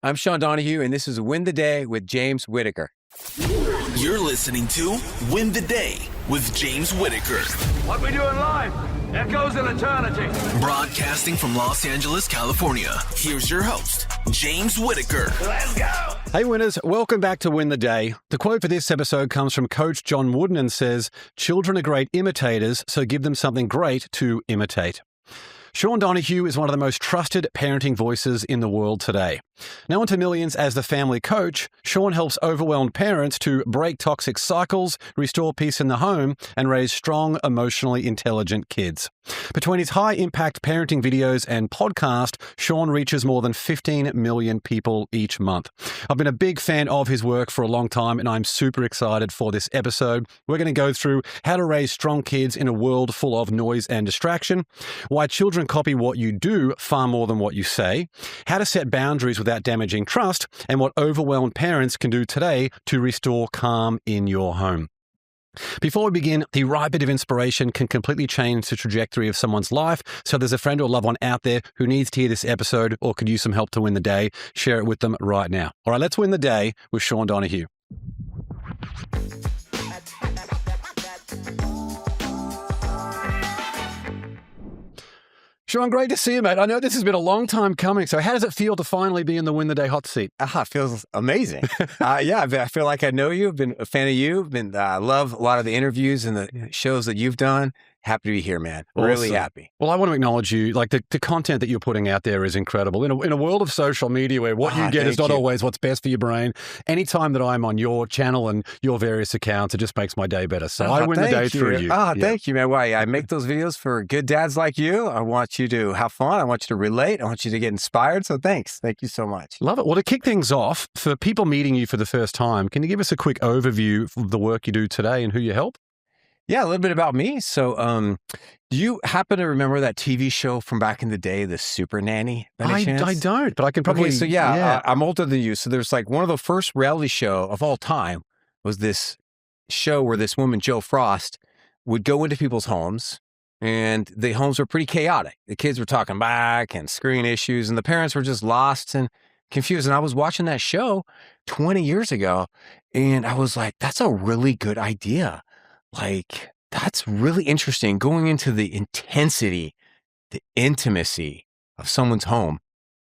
I'm Sean Donohue, and this is Win the Day with James Whittaker. You're listening to Win the Day with James Whittaker. What we doing live echoes in eternity. Broadcasting from Los Angeles, California. Here's your host, James Whittaker. Let's go. Hey winners, welcome back to Win the Day. The quote for this episode comes from Coach John Wooden and says, "Children are great imitators, so give them something great to imitate." Sean Donohue is one of the most trusted parenting voices in the world today. Known to millions as the family coach, Sean helps overwhelmed parents to break toxic cycles, restore peace in the home, and raise strong, emotionally intelligent kids. Between his high-impact parenting videos and podcast, Sean reaches more than 15 million people each month. I've been a big fan of his work for a long time, and I'm super excited for this episode. We're going to go through how to raise strong kids in a world full of noise and distraction, why children copy what you do far more than what you say, how to set boundaries without damaging trust, and what overwhelmed parents can do today to restore calm in your home. Before we begin, the right bit of inspiration can completely change the trajectory of someone's life. So there's a friend or loved one out there who needs to hear this episode or could use some help to win the day. Share it with them right now. All right, let's win the day with Sean Donohue. Sean, great to see you, mate. I know this has been a long time coming. So how does it feel to finally be in the Win the Day hot seat? It feels amazing. I feel like I know you. I've been a fan of you. I love a lot of the interviews and the shows that you've done. Happy to be here, man. Really Awesome. happy. Well, I want to acknowledge you. Like the content that you're putting out there is incredible. In a world of social media where what you get is not always what's best for your brain, anytime that I'm on your channel and your various accounts, it just makes my day better. So I win the day through you. Thank you, man. Why? I make those videos for good dads like you. I want you to have fun. I want you to relate. I want you to get inspired. So thanks. Thank you so much. Love it. Well, to kick things off, for people meeting you for the first time, can you give us a quick overview of the work you do today and who you help? Yeah, a little bit about me. So, do you happen to remember that TV show from back in the day, The Super Nanny? I don't, but I can probably. Okay, so I'm older than you. So there's like one of the first reality show of all time was this show where this woman, Jo Frost, would go into people's homes, and the homes were pretty chaotic. The kids were talking back and screen issues, and the parents were just lost and confused. And I was watching that show 20 years ago, and I was like, that's a really good idea. Like, that's really interesting, going into the intensity, the intimacy of someone's home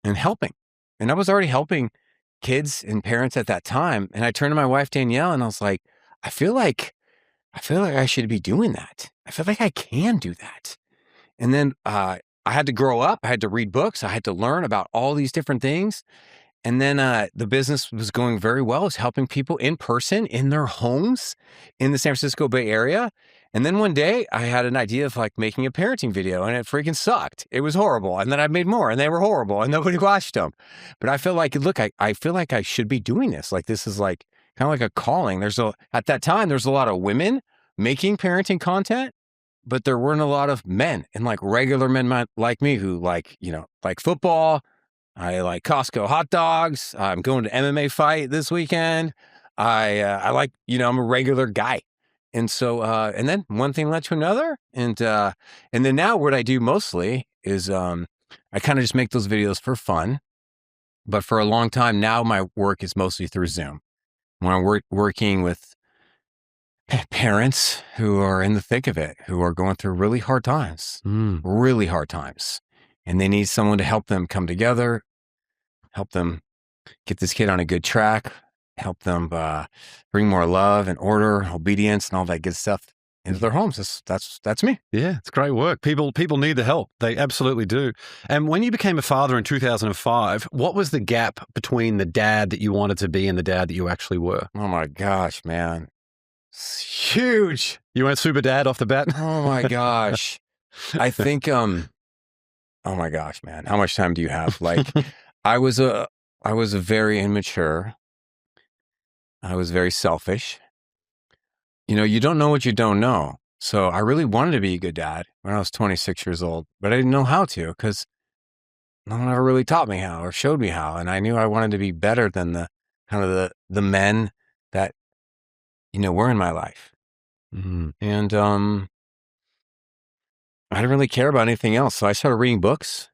and helping. And I was already helping kids and parents at that time. And I turned to my wife, Danielle, and I was like, I feel like I should be doing that. I feel like I can do that. And then I had to grow up. I had to read books. I had to learn about all these different things. And then the business was going very well. I was helping people in person in their homes in the San Francisco Bay Area. And then one day I had an idea of like making a parenting video, and it freaking sucked. It was horrible. And then I made more, and they were horrible, and nobody watched them. But I feel like, look, I feel like I should be doing this. Like, this is like kind of like a calling. At that time, there's a lot of women making parenting content, but there weren't a lot of men, and like regular men like me who like football. I like Costco hot dogs. I'm going to MMA fight this weekend. I like, I'm a regular guy. And so, and then one thing led to another. And then now what I do mostly is, I kind of just make those videos for fun. But for a long time now, my work is mostly through Zoom. When I'm working with parents who are in the thick of it, who are going through really hard times. And they need someone to help them come together, help them get this kid on a good track, help them bring more love and order, obedience, and all that good stuff into their homes. That's me. Yeah, it's great work. People need the help. They absolutely do. And when you became a father in 2005, what was the gap between the dad that you wanted to be and the dad that you actually were? Oh my gosh, man. It's huge. You went super dad off the bat? Oh my gosh. I think, oh my gosh, man. How much time do you have? Like, I was a very immature. I was very selfish. You don't know what you don't know. So I really wanted to be a good dad when I was 26 years old, but I didn't know how to because no one ever really taught me how or showed me how. And I knew I wanted to be better than the men that, were in my life. Mm-hmm. And I didn't really care about anything else. So I started reading books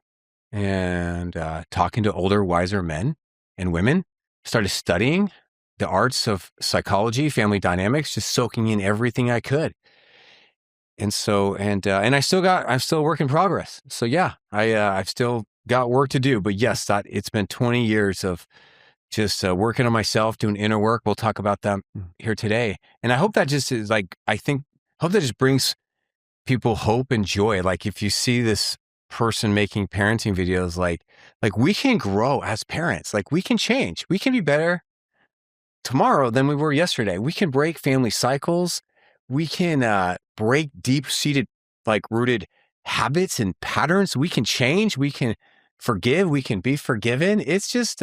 and talking to older, wiser men. and women, started studying the arts of psychology, family dynamics, just soaking in everything I could. And so, and I'm still a work in progress. So yeah, I've still got work to do, but yes, it's been 20 years of just working on myself, doing inner work. We'll talk about that here today. And I hope that just is like, hope that just brings people hope and joy. Like if you see this person making parenting videos, like we can grow as parents, like we can change, we can be better tomorrow than we were yesterday. We can break family cycles. We can break deep-seated, like rooted habits and patterns. We can change. We can forgive. We can be forgiven. It's just,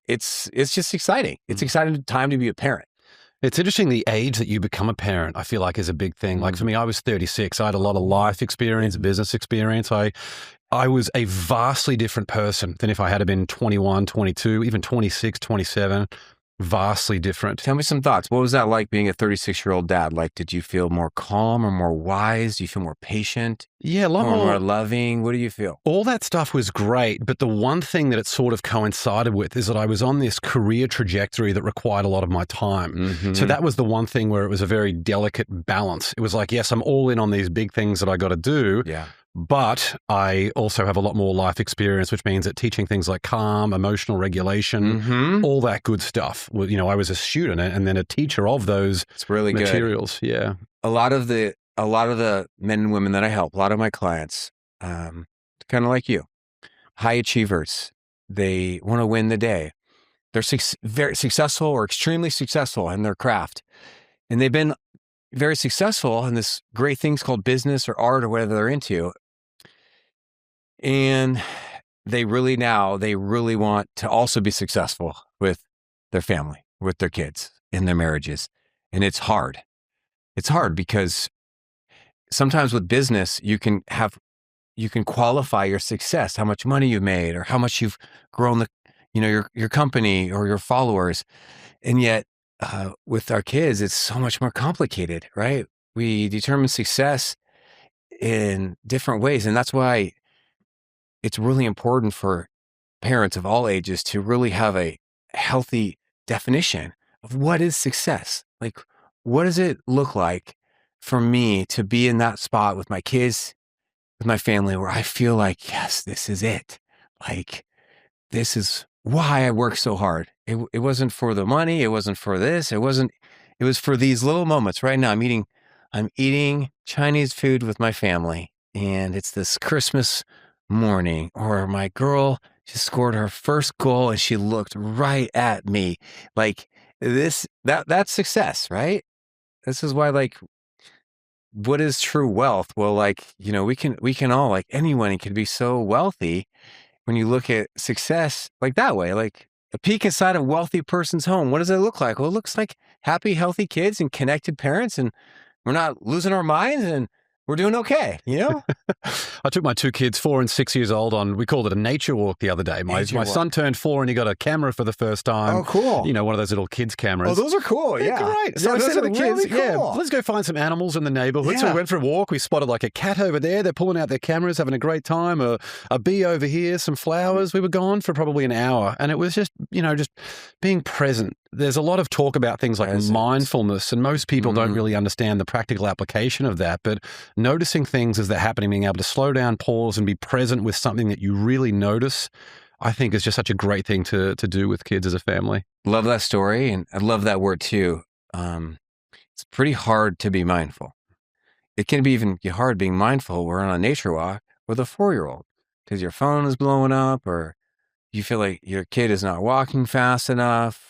it's just exciting. It's exciting time to be a parent. It's interesting the age that you become a parent, I feel like is a big thing. Like for me, I was 36. I had a lot of life experience, business experience. I was a vastly different person than if I had been 21, 22, even 26, 27. Vastly different. Tell me some thoughts. What was that like being a 36-year-old dad? Like, did you feel more calm or more wise? Do you feel more patient? Yeah, a lot more loving? What do you feel? All that stuff was great, but the one thing that it sort of coincided with is that I was on this career trajectory that required a lot of my time. Mm-hmm. So that was the one thing where it was a very delicate balance. It was like, yes, I'm all in on these big things that I got to do. Yeah. But I also have a lot more life experience, which means that teaching things like calm, emotional regulation, all that good stuff. Well, I was a student and then a teacher of those materials. Good. Yeah. A lot of the men and women that I help, a lot of my clients, kind of like you, high achievers. They want to win the day. They're very successful or extremely successful in their craft. And they've been very successful in this great things called business or art or whatever they're into. And they really want to also be successful with their family, with their kids, in their marriages. And it's hard. It's hard because sometimes with business, you can qualify your success, how much money you made or how much you've grown your company or your followers. And yet with our kids, it's so much more complicated, right? We determine success in different ways. And that's why it's really important for parents of all ages to really have a healthy definition of what is success. Like, what does it look like for me to be in that spot with my kids, with my family, where I feel like, yes, this is it. Like, this is why I work so hard. It wasn't for the money. It wasn't for this. It was for these little moments. Right now, I'm eating Chinese food with my family, and it's this Christmas morning, or my girl just scored her first goal and she looked right at me. Like that's success, right? This is why, like, what is true wealth? Well, like, we can all, like, anyone can be so wealthy when you look at success like that way. Like a peek inside a wealthy person's home, what does it look like? Well, it looks like happy, healthy kids and connected parents, and we're not losing our minds, and we're doing okay, I took my two kids, 4 and 6 years old, we called it a nature walk the other day. My son turned 4 and he got a camera for the first time. Oh, cool. One of those little kids cameras. Oh, those are cool. Yeah. Great. So I said to the kids, cool. Let's go find some animals in the neighborhood. Yeah. So we went for a walk. We spotted like a cat over there. They're pulling out their cameras, having a great time. A bee over here, some flowers. We were gone for probably an hour. And it was just, just being present. There's a lot of talk about things like mindfulness, and most people don't really understand the practical application of that. But noticing things as they're happening, being able to slow down, pause, and be present with something that you really notice, I think is just such a great thing to do with kids as a family. Love that story, and I love that word too. It's pretty hard to be mindful. It can be even hard being mindful. We're on a nature walk with a 4-year-old because your phone is blowing up, or you feel like your kid is not walking fast enough,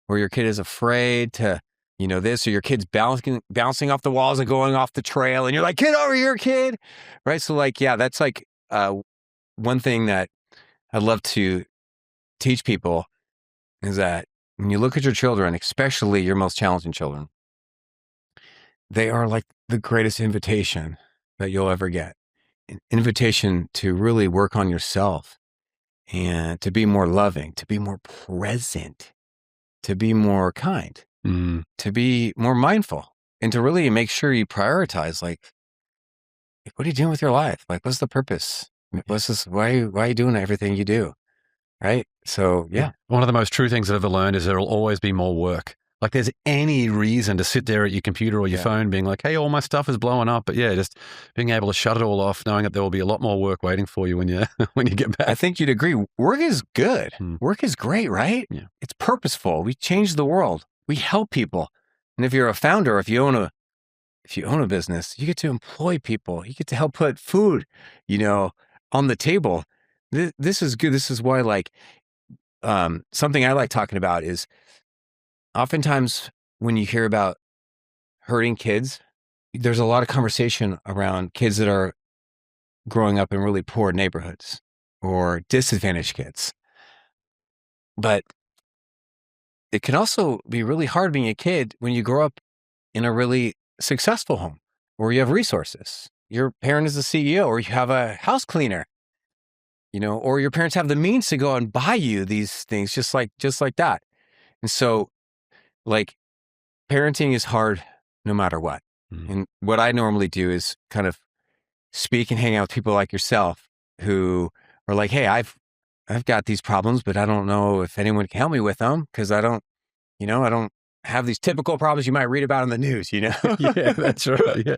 or your kid is afraid to, this, or your kid's bouncing off the walls and going off the trail, and you're like, get over here, kid. Right? So like, yeah, that's like one thing that I'd love to teach people is that when you look at your children, especially your most challenging children, they are like the greatest invitation that you'll ever get. An invitation to really work on yourself and to be more loving, to be more present, to be more kind, to be more mindful, and to really make sure you prioritize, like, what are you doing with your life? Like, what's the purpose? What's this? Why are you doing everything you do? right? So, yeah. One of the most true things I've ever learned is there will always be more work. Like there's any reason to sit there at your computer or your phone being like, hey, all my stuff is blowing up. But yeah, just being able to shut it all off, knowing that there will be a lot more work waiting for you when you when you get back. I think you'd agree. Work is good. Work is great, right? Yeah. It's purposeful. We change the world. We help people. And if you're a founder, if you own a business, you get to employ people. You get to help put food, on the table. This is good. This is why, something I like talking about is oftentimes when you hear about hurting kids, there's a lot of conversation around kids that are growing up in really poor neighborhoods or disadvantaged kids. But it can also be really hard being a kid when you grow up in a really successful home where you have resources. Your parent is a CEO, or you have a house cleaner, or your parents have the means to go and buy you these things just like that. And so, parenting is hard no matter what. And what I normally do is kind of speak and hang out with people like yourself who are like, hey, I've got these problems, but I don't know if anyone can help me with them because I don't have these typical problems you might read about in the news, Yeah, that's right. Yeah.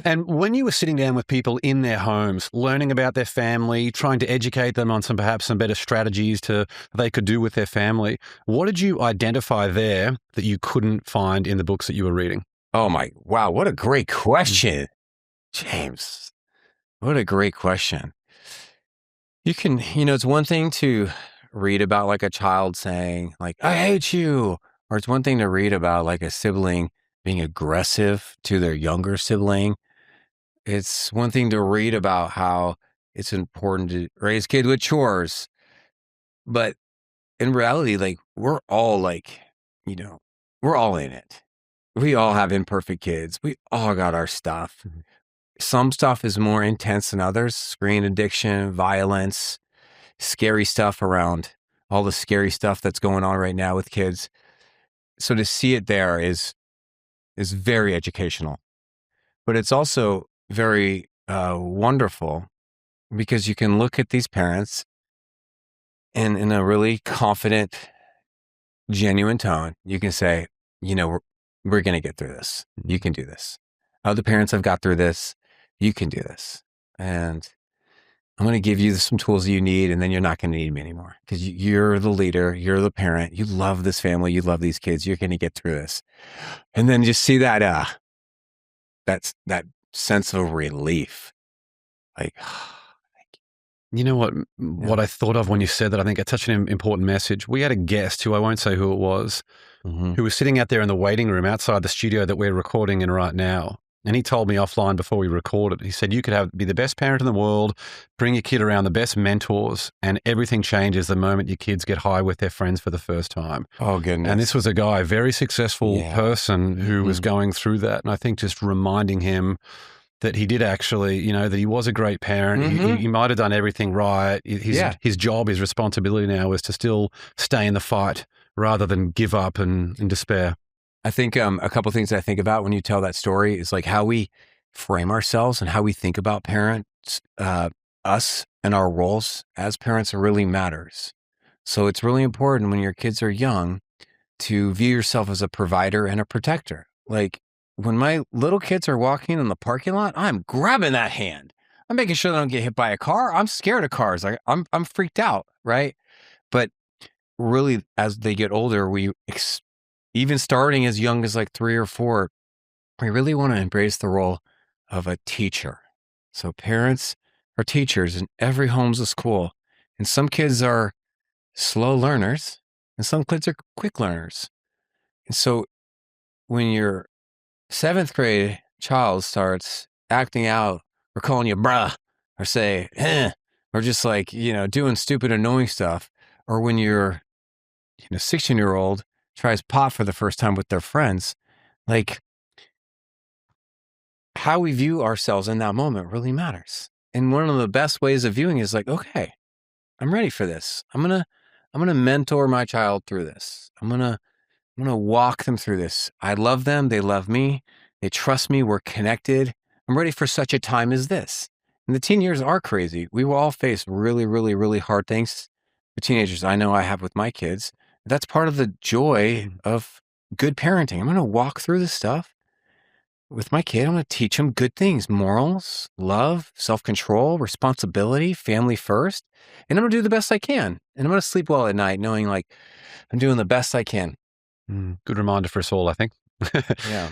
And when you were sitting down with people in their homes, learning about their family, trying to educate them on some better strategies they could do with their family, what did you identify there that you couldn't find in the books that you were reading? Oh wow, what a great question, James. What a great question. You can, it's one thing to read about like a child saying like, I hate you. Or it's one thing to read about like a sibling being aggressive to their younger sibling. It's one thing to read about how it's important to raise kids with chores. But in reality, we're all we're all in it. We all have imperfect kids. We all got our stuff. Mm-hmm. Some stuff is more intense than others. Screen addiction, violence, scary stuff around all the scary stuff that's going on right now with kids. So to see it there is very educational, but it's also very wonderful because you can look at these parents and in a really confident, genuine tone, you can say, we're going to get through this. You can do this. Other parents have got through this. You can do this. And I'm going to give you some tools you need, and then you're not going to need me anymore because you're the leader, you're the parent, you love this family, you love these kids, you're going to get through this. And then just see that sense of relief. You know what I thought of when you said that, I think it's such an important message. We had a guest who I won't say who it was, who was sitting out there in the waiting room outside the studio that we're recording in right now. And he told me offline before we recorded, he said, you could be the best parent in the world, bring your kid around the best mentors, and everything changes the moment your kids get high with their friends for the first time. Oh, goodness. And this was a guy, a very successful person who was going through that. And I think just reminding him that he did actually, that he was a great parent. He might have done everything right. His job, his responsibility now is to still stay in the fight rather than give up and in despair. I think a couple of things I think about when you tell that story is like how we frame ourselves and how we think about parents, us and our roles as parents really matters. So it's really important when your kids are young to view yourself as a provider and a protector. Like when my little kids are walking in the parking lot, I'm grabbing that hand. I'm making sure they don't get hit by a car. I'm scared of cars. I'm freaked out, right? But really, as they get older, even starting as young as 3 or 4, we really want to embrace the role of a teacher. So parents are teachers, and every home's a school. And some kids are slow learners, and some kids are quick learners. And so when your 7th grade child starts acting out or calling you bruh or say, or just doing stupid, annoying stuff, or when your 16-year-old tries pot for the first time with their friends, how we view ourselves in that moment really matters. And one of the best ways of viewing is okay, I'm ready for this. I'm gonna mentor my child through this. I'm gonna walk them through this. I love them. They love me. They trust me. We're connected. I'm ready for such a time as this. And the teen years are crazy. We will all face really, really, really hard things the teenagers I know I have with my kids. That's part of the joy of good parenting. I'm going to walk through this stuff with my kid. I'm going to teach them good things: morals, love, self-control, responsibility, family first. And I'm going to do the best I can. And I'm going to sleep well at night knowing like I'm doing the best I can. Good reminder for us all, I think. Yeah.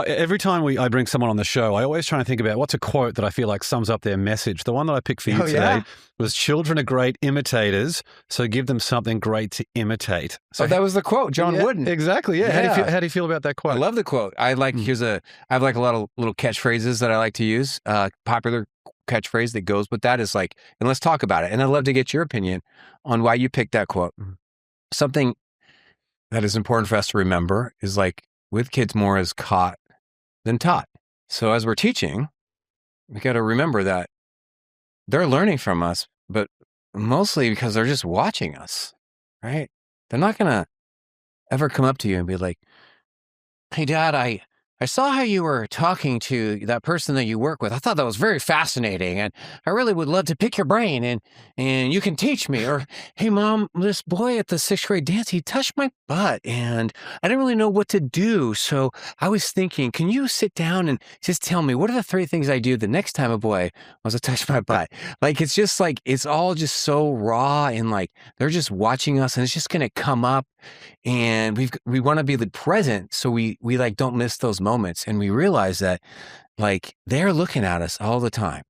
Every time I bring someone on the show, I always try and think about what's a quote that I feel like sums up their message. The one that I picked for you today was, "Children are great imitators, so give them something great to imitate." So that was the quote, John Wooden. Exactly. Yeah. How do you feel about that quote? I love the quote. I like, I have like a lot of little catchphrases that I like to use. Popular catchphrase that goes with that is like, and let's talk about it. And I'd love to get your opinion on why you picked that quote. Something that is important for us to remember is like, with kids, more is caught than taught. So as we're teaching, we got to remember that they're learning from us, but mostly because they're just watching us, right? They're not going to ever come up to you and be like, "Hey, Dad, I saw how you were talking to that person that you work with. I thought that was very fascinating, and I really would love to pick your brain, and you can teach me." Or, "Hey, Mom, this boy at the 6th grade dance, he touched my butt, and I didn't really know what to do. So I was thinking, can you sit down and just tell me, what are the 3 things I do the next time a boy wants to touch my butt?" Like, it's just like, it's all just so raw, and like, they're just watching us, and it's just going to come up. And we want to be the present, so we like don't miss those moments, and we realize that like they're looking at us all the time.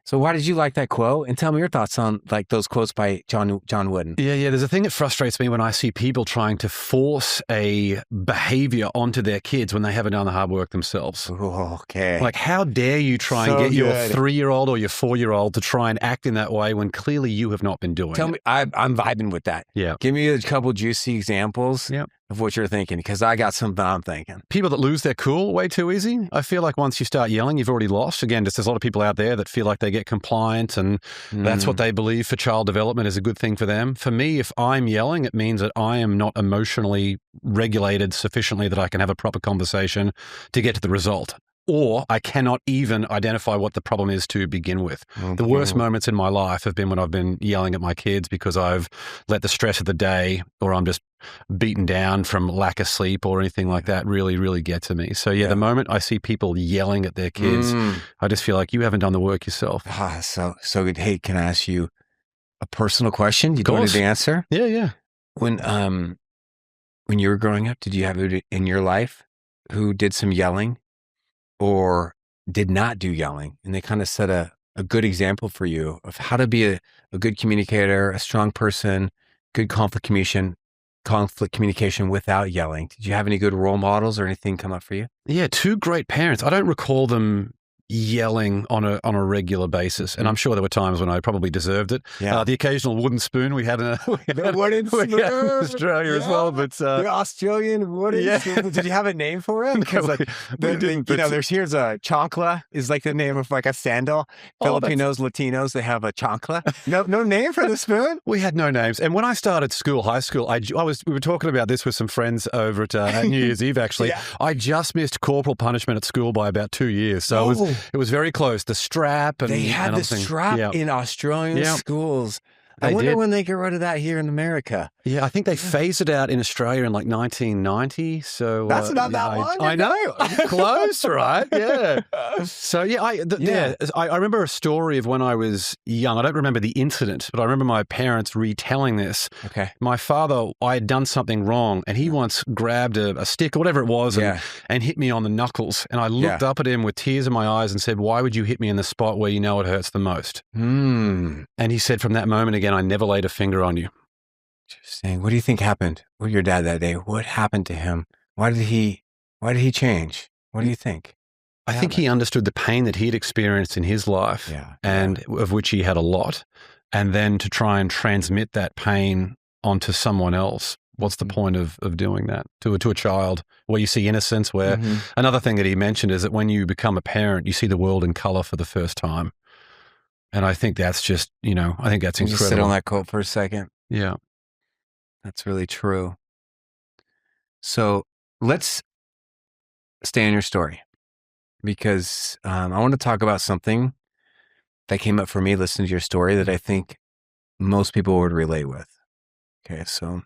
So why did you like that quote? And tell me your thoughts on like those quotes by John Wooden. Yeah. There's a thing that frustrates me when I see people trying to force a behavior onto their kids when they haven't done the hard work themselves. Okay. Like, how dare you try and get your 3-year-old or your 4-year-old to try and act in that way when clearly you have not been doing it? Tell me, I'm vibing with that. Yeah. Give me a couple juicy examples of what you're thinking, because I got something I'm thinking. People that lose their cool way too easy. I feel like once you start yelling, you've already lost. Again, there's a lot of people out there that feel like they get compliant and that's what they believe for child development is a good thing for them. For me, if I'm yelling, it means that I am not emotionally regulated sufficiently that I can have a proper conversation to get to the result. Or I cannot even identify what the problem is to begin with. The worst moments in my life have been when I've been yelling at my kids because I've let the stress of the day, or I'm just beaten down from lack of sleep or anything like that, really, really get to me. So the moment I see people yelling at their kids, I just feel like you haven't done the work yourself. So good. Hey, can I ask you a personal question? You don't need the answer? Yeah. When you were growing up, did you have it in your life who did some yelling or did not do yelling, and they kind of set a good example for you of how to be a good communicator, a strong person, good conflict communication without yelling? Did you have any good role models or anything come up for you? Yeah, 2 great parents. I don't recall them yelling on a regular basis, and I'm sure there were times when I probably deserved it. The occasional wooden spoon we had in Australia as well, but the Australian wooden spoon. Did you have a name for it? Because here's a chancla is like the name of like a sandal. Filipinos, Latinos, they have a chancla. No name for the spoon. We had no names, and when I started high school, we were talking about this with some friends over at New Year's Eve. Actually, I just missed corporal punishment at school by about 2 years, so it was very close. The strap. They had the strap in Australian schools. I wonder when they get rid of that here in America. Yeah, I think they phased it out in Australia in like 1990. So that's not that long. I know, close, right? Yeah. So I remember a story of when I was young. I don't remember the incident, but I remember my parents retelling this. Okay. My father, I had done something wrong, and he once grabbed a stick or whatever it was and hit me on the knuckles. And I looked up at him with tears in my eyes and said, "Why would you hit me in the spot where you know it hurts the most?" And he said, "From that moment again, I never laid a finger on you." Interesting. What do you think happened with your dad that day? What happened to him? Why did he change? What do you think? I think he understood the pain that he'd experienced in his life and of which he had a lot. And then to try and transmit that pain onto someone else. What's the point of doing that to a child where you see innocence? Where another thing that he mentioned is that when you become a parent, you see the world in color for the first time. And I think that's just, I think that's incredible. Just sit on that quote for a second. Yeah. That's really true. So let's stay on your story, because I want to talk about something that came up for me listening to your story that I think most people would relate with. Okay, so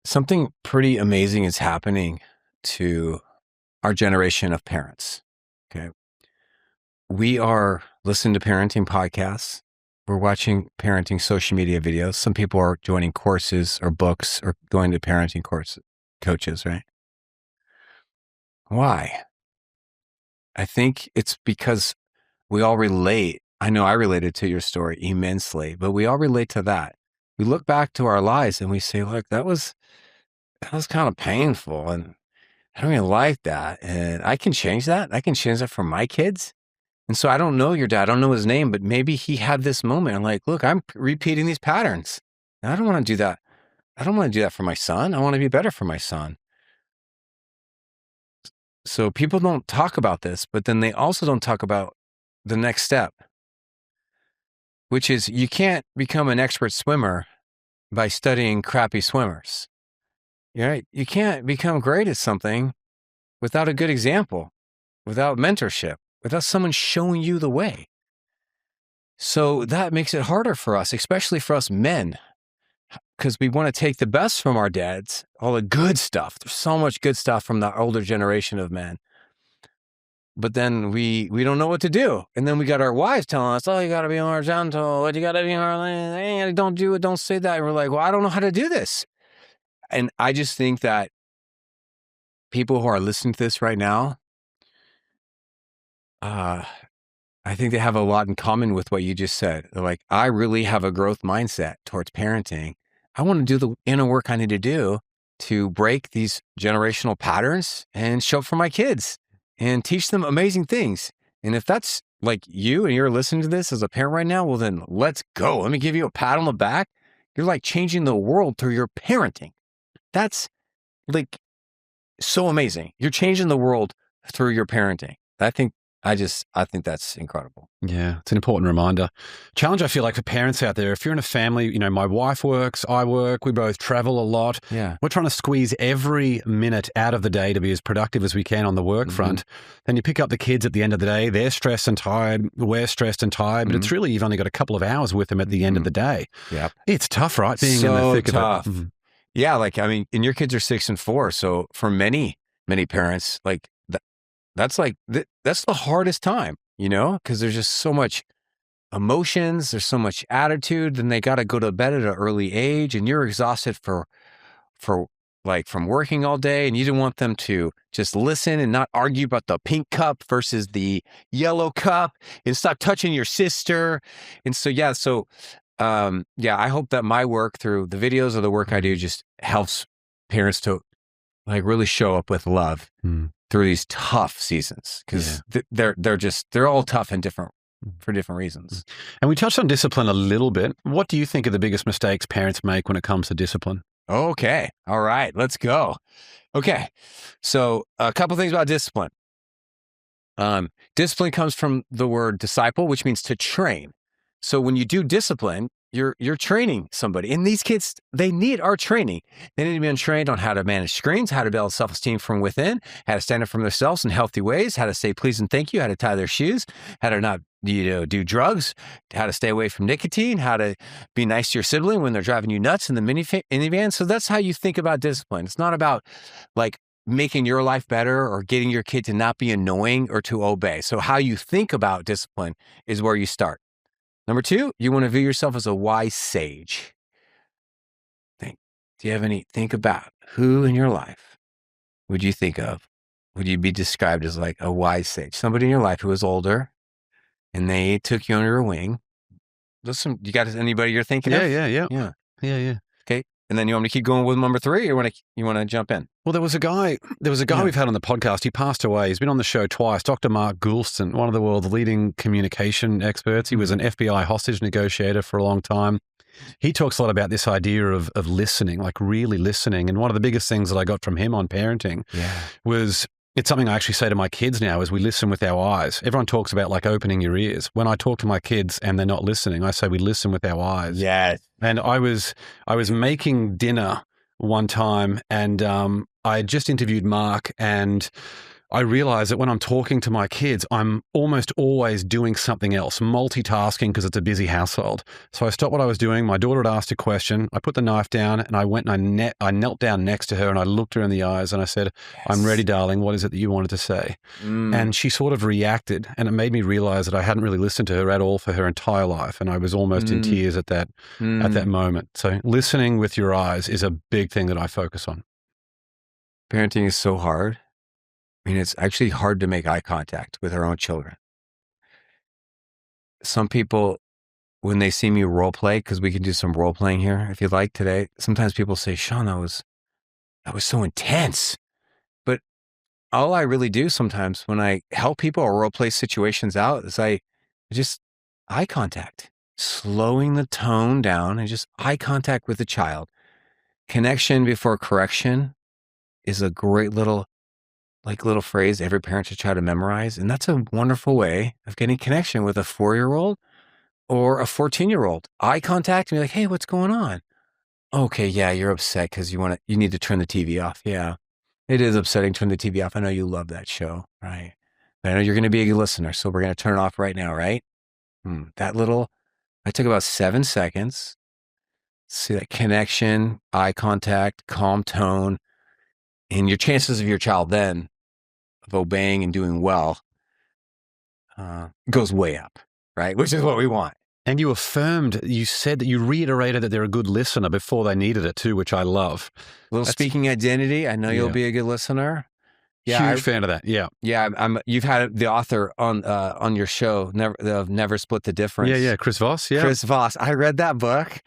something pretty amazing is happening to our generation of parents. Okay. We are listening to parenting podcasts. We're watching parenting social media videos. Some people are joining courses or books or going to parenting coaches, right? Why? I think it's because we all relate. I know I related to your story immensely, but we all relate to that. We look back to our lives and we say, look, that was kind of painful. And I don't really like that. And I can change that. I can change that for my kids. And so I don't know your dad. I don't know his name, but maybe he had this moment. I'm like, look, I'm repeating these patterns. And I don't want to do that. I don't want to do that for my son. I want to be better for my son. So people don't talk about this, but then they also don't talk about the next step, which is you can't become an expert swimmer by studying crappy swimmers. Right? You can't become great at something without a good example, without mentorship, without someone showing you the way. So that makes it harder for us, especially for us men, because we want to take the best from our dads, all the good stuff. There's so much good stuff from the older generation of men. But then we don't know what to do. And then we got our wives telling us, oh, you got to be more gentle. You got to be more, don't do it. Don't say that. And we're like, well, I don't know how to do this. And I just think that people who are listening to this right now, I think they have a lot in common with what you just said. They're like, I really have a growth mindset towards parenting. I want to do the inner work I need to do to break these generational patterns and show up for my kids and teach them amazing things. And if that's like you and you're listening to this as a parent right now, well, then let's go. Let me give you a pat on the back. You're like changing the world through your parenting. That's like so amazing. You're changing the world through your parenting. I think that's incredible. Yeah, it's an important reminder. Challenge, I feel like, for parents out there. If you're in a family, you know, my wife works, I work, we both travel a lot. Yeah. We're trying to squeeze every minute out of the day to be as productive as we can on the work front. Then you pick up the kids at the end of the day. They're stressed and tired. We're stressed and tired. But it's really, you've only got a couple of hours with them at the end of the day. Yeah. It's tough, right? Being in the thick of it. Yeah. Like, I mean, and your kids are 6 and 4. So for many parents, like, that's the hardest time, you know, because there's just so much emotions, there's so much attitude, then they got to go to bed at an early age, and you're exhausted for like from working all day, and you didn't want them to just listen and not argue about the pink cup versus the yellow cup and stop touching your sister. And so, I hope that my work through the videos or the work I do just helps parents to like really show up with love through these tough seasons, because they're all tough and for different reasons. And we touched on discipline a little bit. What do you think are the biggest mistakes parents make when it comes to discipline? Okay. All right. Let's go. Okay. So a couple things about discipline. Discipline comes from the word disciple, which means to train. So when you do discipline, you're training somebody. And these kids, they need our training. They need to be trained on how to manage screens, how to build self-esteem from within, how to stand up for themselves in healthy ways, how to say please and thank you, how to tie their shoes, how to not do drugs, how to stay away from nicotine, how to be nice to your sibling when they're driving you nuts in the minivan. So that's how you think about discipline. It's not about like making your life better or getting your kid to not be annoying or to obey. So how you think about discipline is where you start. Number 2, you want to view yourself as a wise sage. Think about who in your life would you think of? Would you be described as like a wise sage? Somebody in your life who was older and they took you under your wing. Listen, you got anybody you're thinking of? Yeah. Okay. And then you want me to keep going with number 3, or you want to jump in? Well, there was a guy we've had on the podcast. He passed away. He's been on the show twice. Dr. Mark Goulston, one of the world's leading communication experts. He was an FBI hostage negotiator for a long time. He talks a lot about this idea of listening, like really listening. And one of the biggest things that I got from him on parenting was, it's something I actually say to my kids now, is we listen with our eyes. Everyone talks about like opening your ears. When I talk to my kids and they're not listening, I say we listen with our eyes. Yes. And I was making dinner one time, and I had just interviewed Mark, and I realize that when I'm talking to my kids, I'm almost always doing something else, multitasking because it's a busy household. So I stopped what I was doing. My daughter had asked a question. I put the knife down and I went and I knelt down next to her and I looked her in the eyes and I said, I'm ready, darling. What is it that you wanted to say? And she sort of reacted, and it made me realize that I hadn't really listened to her at all for her entire life. And I was almost in tears at that moment. So listening with your eyes is a big thing that I focus on. Parenting is so hard. I mean, it's actually hard to make eye contact with our own children. Some people, when they see me role play, because we can do some role playing here if you'd like today, sometimes people say, Sean, that was so intense. But all I really do sometimes when I help people or role play situations out is I just eye contact, slowing the tone down and just eye contact with the child. Connection before correction is a great little phrase every parent should try to memorize. And that's a wonderful way of getting connection with a 4-year-old or a 14-year-old. Eye contact and be like, hey, what's going on? Okay, yeah, you're upset because you need to turn the TV off. Yeah, it is upsetting. Turn the TV off. I know you love that show, right? But I know you're going to be a good listener, so we're going to turn it off right now, right? I took about 7 seconds. See that connection, eye contact, calm tone, and your chances of your child then of obeying and doing well goes way up, right? Which is what we want. And you said that you reiterated that they're a good listener before they needed it too, which I love. Little speaking identity. I know you'll be a good listener. Yeah, huge fan of that. Yeah. Yeah. You've had the author on your show, Never Split the Difference. Yeah. Chris Voss. Yeah. Chris Voss. I read that book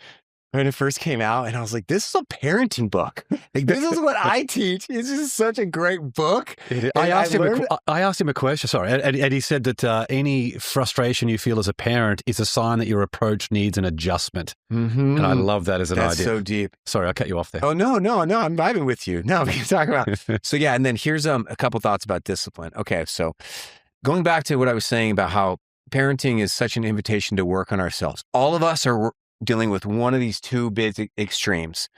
when it first came out, and I was like, this is a parenting book. Like, this is what I teach. It's just such a great book. I asked him a question, sorry, and he said that any frustration you feel as a parent is a sign that your approach needs an adjustment. And I love that as an idea. That's so deep. Sorry, I cut you off there. Oh, no, I'm vibing with you. No, we can talk about So yeah, and then here's a couple thoughts about discipline. Okay, so going back to what I was saying about how parenting is such an invitation to work on ourselves. All of us are dealing with one of these two big extremes.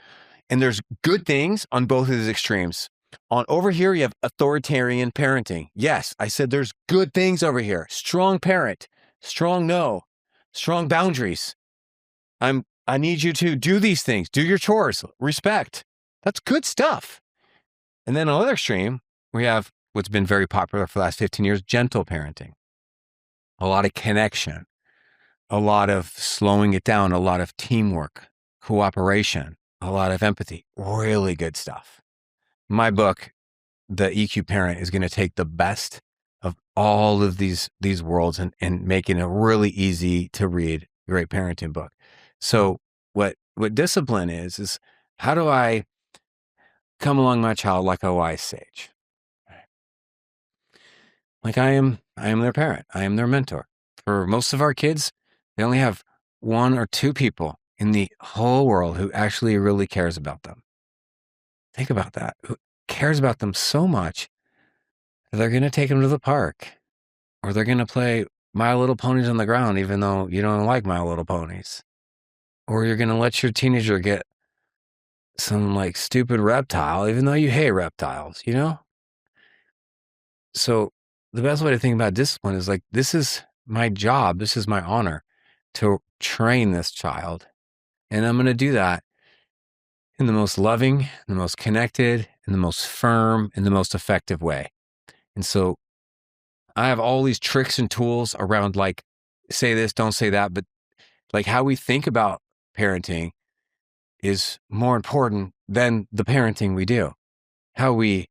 And there's good things on both of these extremes. Over here, you have authoritarian parenting. Yes, I said there's good things over here. Strong parent, strong no, strong boundaries. I need you to do these things, do your chores, respect. That's good stuff. And then on the other extreme, we have what's been very popular for the last 15 years, gentle parenting. A lot of connection. A lot of slowing it down, a lot of teamwork, cooperation, a lot of empathy, really good stuff. My book, The EQ Parent, is going to take the best of all of these worlds and make it a really easy to read, great parenting book. So what discipline is how do I come along my child like a wise sage? Like I am their parent. I am their mentor. For most of our kids, they only have 1 or 2 people in the whole world who actually really cares about them. Think about that. Who cares about them so much that they're going to take them to the park, or they're going to play My Little Ponies on the ground, even though you don't like My Little Ponies. Or you're going to let your teenager get some like stupid reptile, even though you hate reptiles, you know? So the best way to think about discipline is like, this is my job. This is my honor to train this child. And I'm going to do that in the most loving, the most connected, and the most firm, and the most effective way. And so I have all these tricks and tools around like, say this, don't say that, but like how we think about parenting is more important than the parenting we do. How we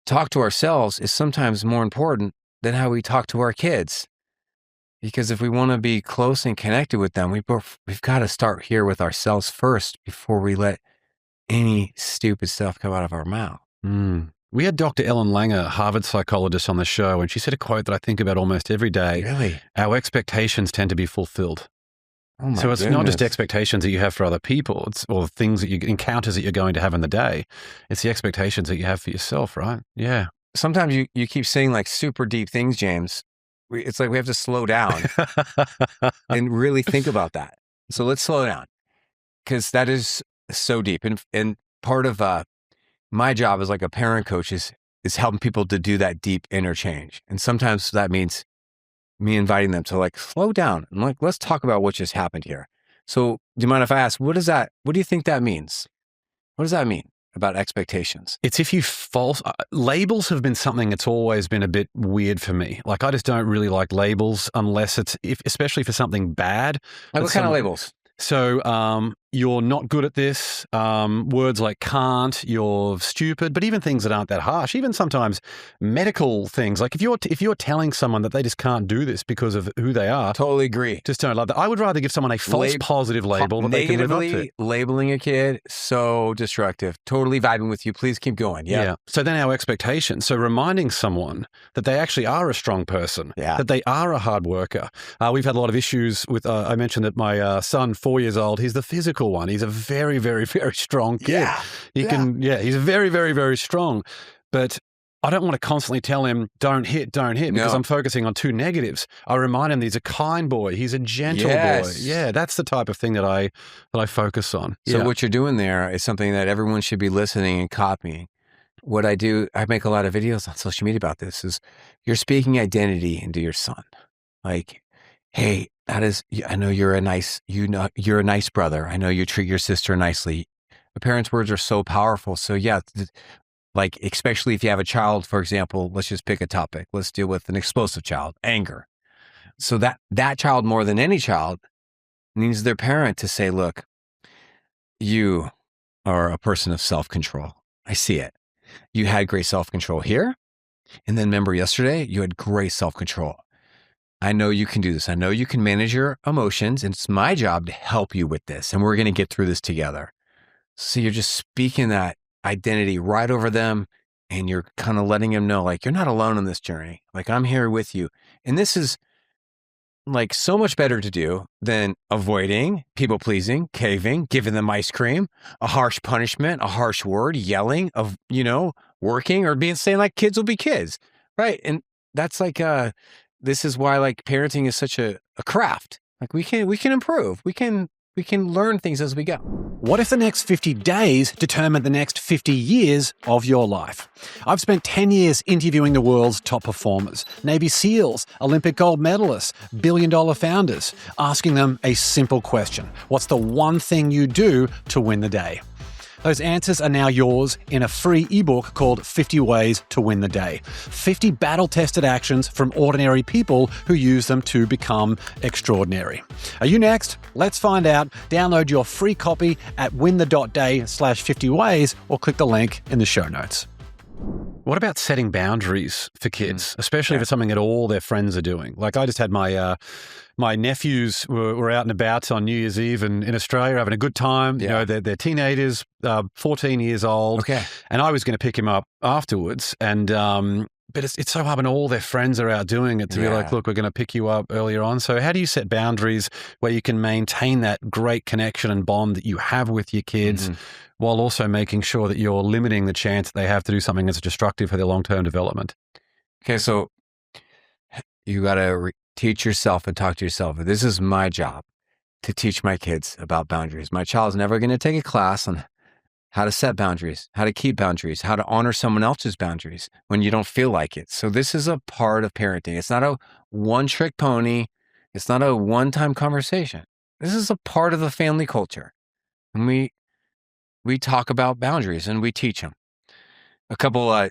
talk to ourselves is sometimes more important than how we talk to our kids. Because if we want to be close and connected with them, we've got to start here with ourselves first before we let any stupid stuff come out of our mouth. We had Dr. Ellen Langer, Harvard psychologist, on the show, and she said a quote that I think about almost every day. Really? Our expectations tend to be fulfilled. Oh my so it's goodness. not just expectations that you have for other people, or things that encounters that you're going to have in the day. It's the expectations that you have for yourself, right? Yeah. Sometimes you keep saying like super deep things, James. It's like we have to slow down and really think about that. So let's slow down, because that is so deep. And part of my job as like a parent coach is is helping people to do that deep interchange. And sometimes that means me inviting them to like slow down and like, let's talk about what just happened here. So do you mind if I ask, what do you think that means? What does that mean about expectations? It's if you labels have been something that's always been a bit weird for me. Like I just don't really like labels unless especially for something bad. Like what kind of labels? So you're not good at this. Words like can't, you're stupid, but even things that aren't that harsh, even sometimes medical things. Like if you're telling someone that they just can't do this because of who they are. Totally agree. Just don't love that. I would rather give someone a false positive label that they can live up to. Negatively labeling a kid, so destructive. Totally vibing with you. Please keep going. Yeah. So then our expectations. So reminding someone that they actually are a strong person, that they are a hard worker. We've had a lot of issues with, I mentioned that my son, 4 years old, he's the physical one. He's a very, very, very strong kid. He's very, very, very strong. But I don't want to constantly tell him, don't hit, because I'm focusing on two negatives. I remind him that he's a kind boy. He's a gentle boy. Yeah, that's the type of thing that I focus on. So what you're doing there is something that everyone should be listening and copying. What I do, I make a lot of videos on social media about this, is you're speaking identity into your son. Like, hey, I know you're a nice brother. I know you treat your sister nicely. A parent's words are so powerful. So like, especially if you have a child, for example, let's just pick a topic. Let's deal with an explosive child, anger. So that child, more than any child, needs their parent to say, look, you are a person of self-control. I see it. You had great self-control here. And then remember yesterday, you had great self-control. I know you can do this. I know you can manage your emotions, and it's my job to help you with this. And we're going to get through this together. So you're just speaking that identity right over them, and you're kind of letting them know, like, you're not alone on this journey. Like, I'm here with you. And this is like so much better to do than avoiding, people pleasing, caving, giving them ice cream, a harsh punishment, a harsh word, yelling, working or saying like kids will be kids. Right. And that's like, this is why like parenting is such a craft. Like we can improve. We can learn things as we go. What if the next 50 days determine the next 50 years of your life? I've spent 10 years interviewing the world's top performers, Navy SEALs, Olympic gold medalists, billion-dollar founders, asking them a simple question. What's the one thing you do to win the day? Those answers are now yours in a free ebook called 50 Ways to Win the Day. 50 battle-tested actions from ordinary people who use them to become extraordinary. Are you next? Let's find out. Download your free copy at winthe.day/50 ways or click the link in the show notes. What about setting boundaries for kids, especially if it's something that all their friends are doing? Like I just had my nephews were out and about on New Year's Eve in Australia having a good time. You know, they're teenagers, 14 years old. Okay. And I was going to pick him up afterwards. And but it's so hard when all their friends are out doing it to be like, look, we're going to pick you up earlier on. So how do you set boundaries where you can maintain that great connection and bond that you have with your kids while also making sure that you're limiting the chance that they have to do something that's destructive for their long-term development? Okay, so you got to teach yourself and talk to yourself. This is my job, to teach my kids about boundaries. My child's never going to take a class on how to set boundaries, how to keep boundaries, how to honor someone else's boundaries when you don't feel like it. So this is a part of parenting. It's not a one-trick pony. It's not a one-time conversation. This is a part of the family culture. And we talk about boundaries and we teach them. A couple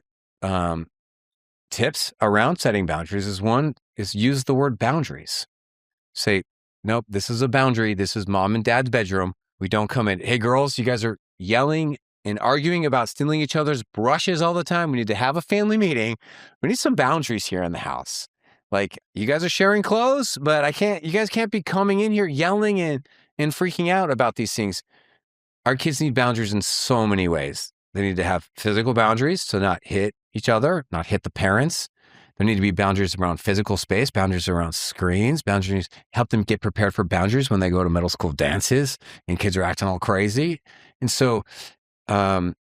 tips around setting boundaries is use the word boundaries. Say, nope, this is a boundary. This is mom and dad's bedroom. We don't come in. Hey, girls, you guys are yelling and arguing about stealing each other's brushes all the time. We need to have a family meeting. We need some boundaries here in the house. Like, you guys are sharing clothes, but you guys can't be coming in here yelling and freaking out about these things. Our kids need boundaries in so many ways. They need to have physical boundaries to not hit each other, not hit the parents. There need to be boundaries around physical space, boundaries around screens, boundaries, help them get prepared for boundaries when they go to middle school dances and kids are acting all crazy. And so, tell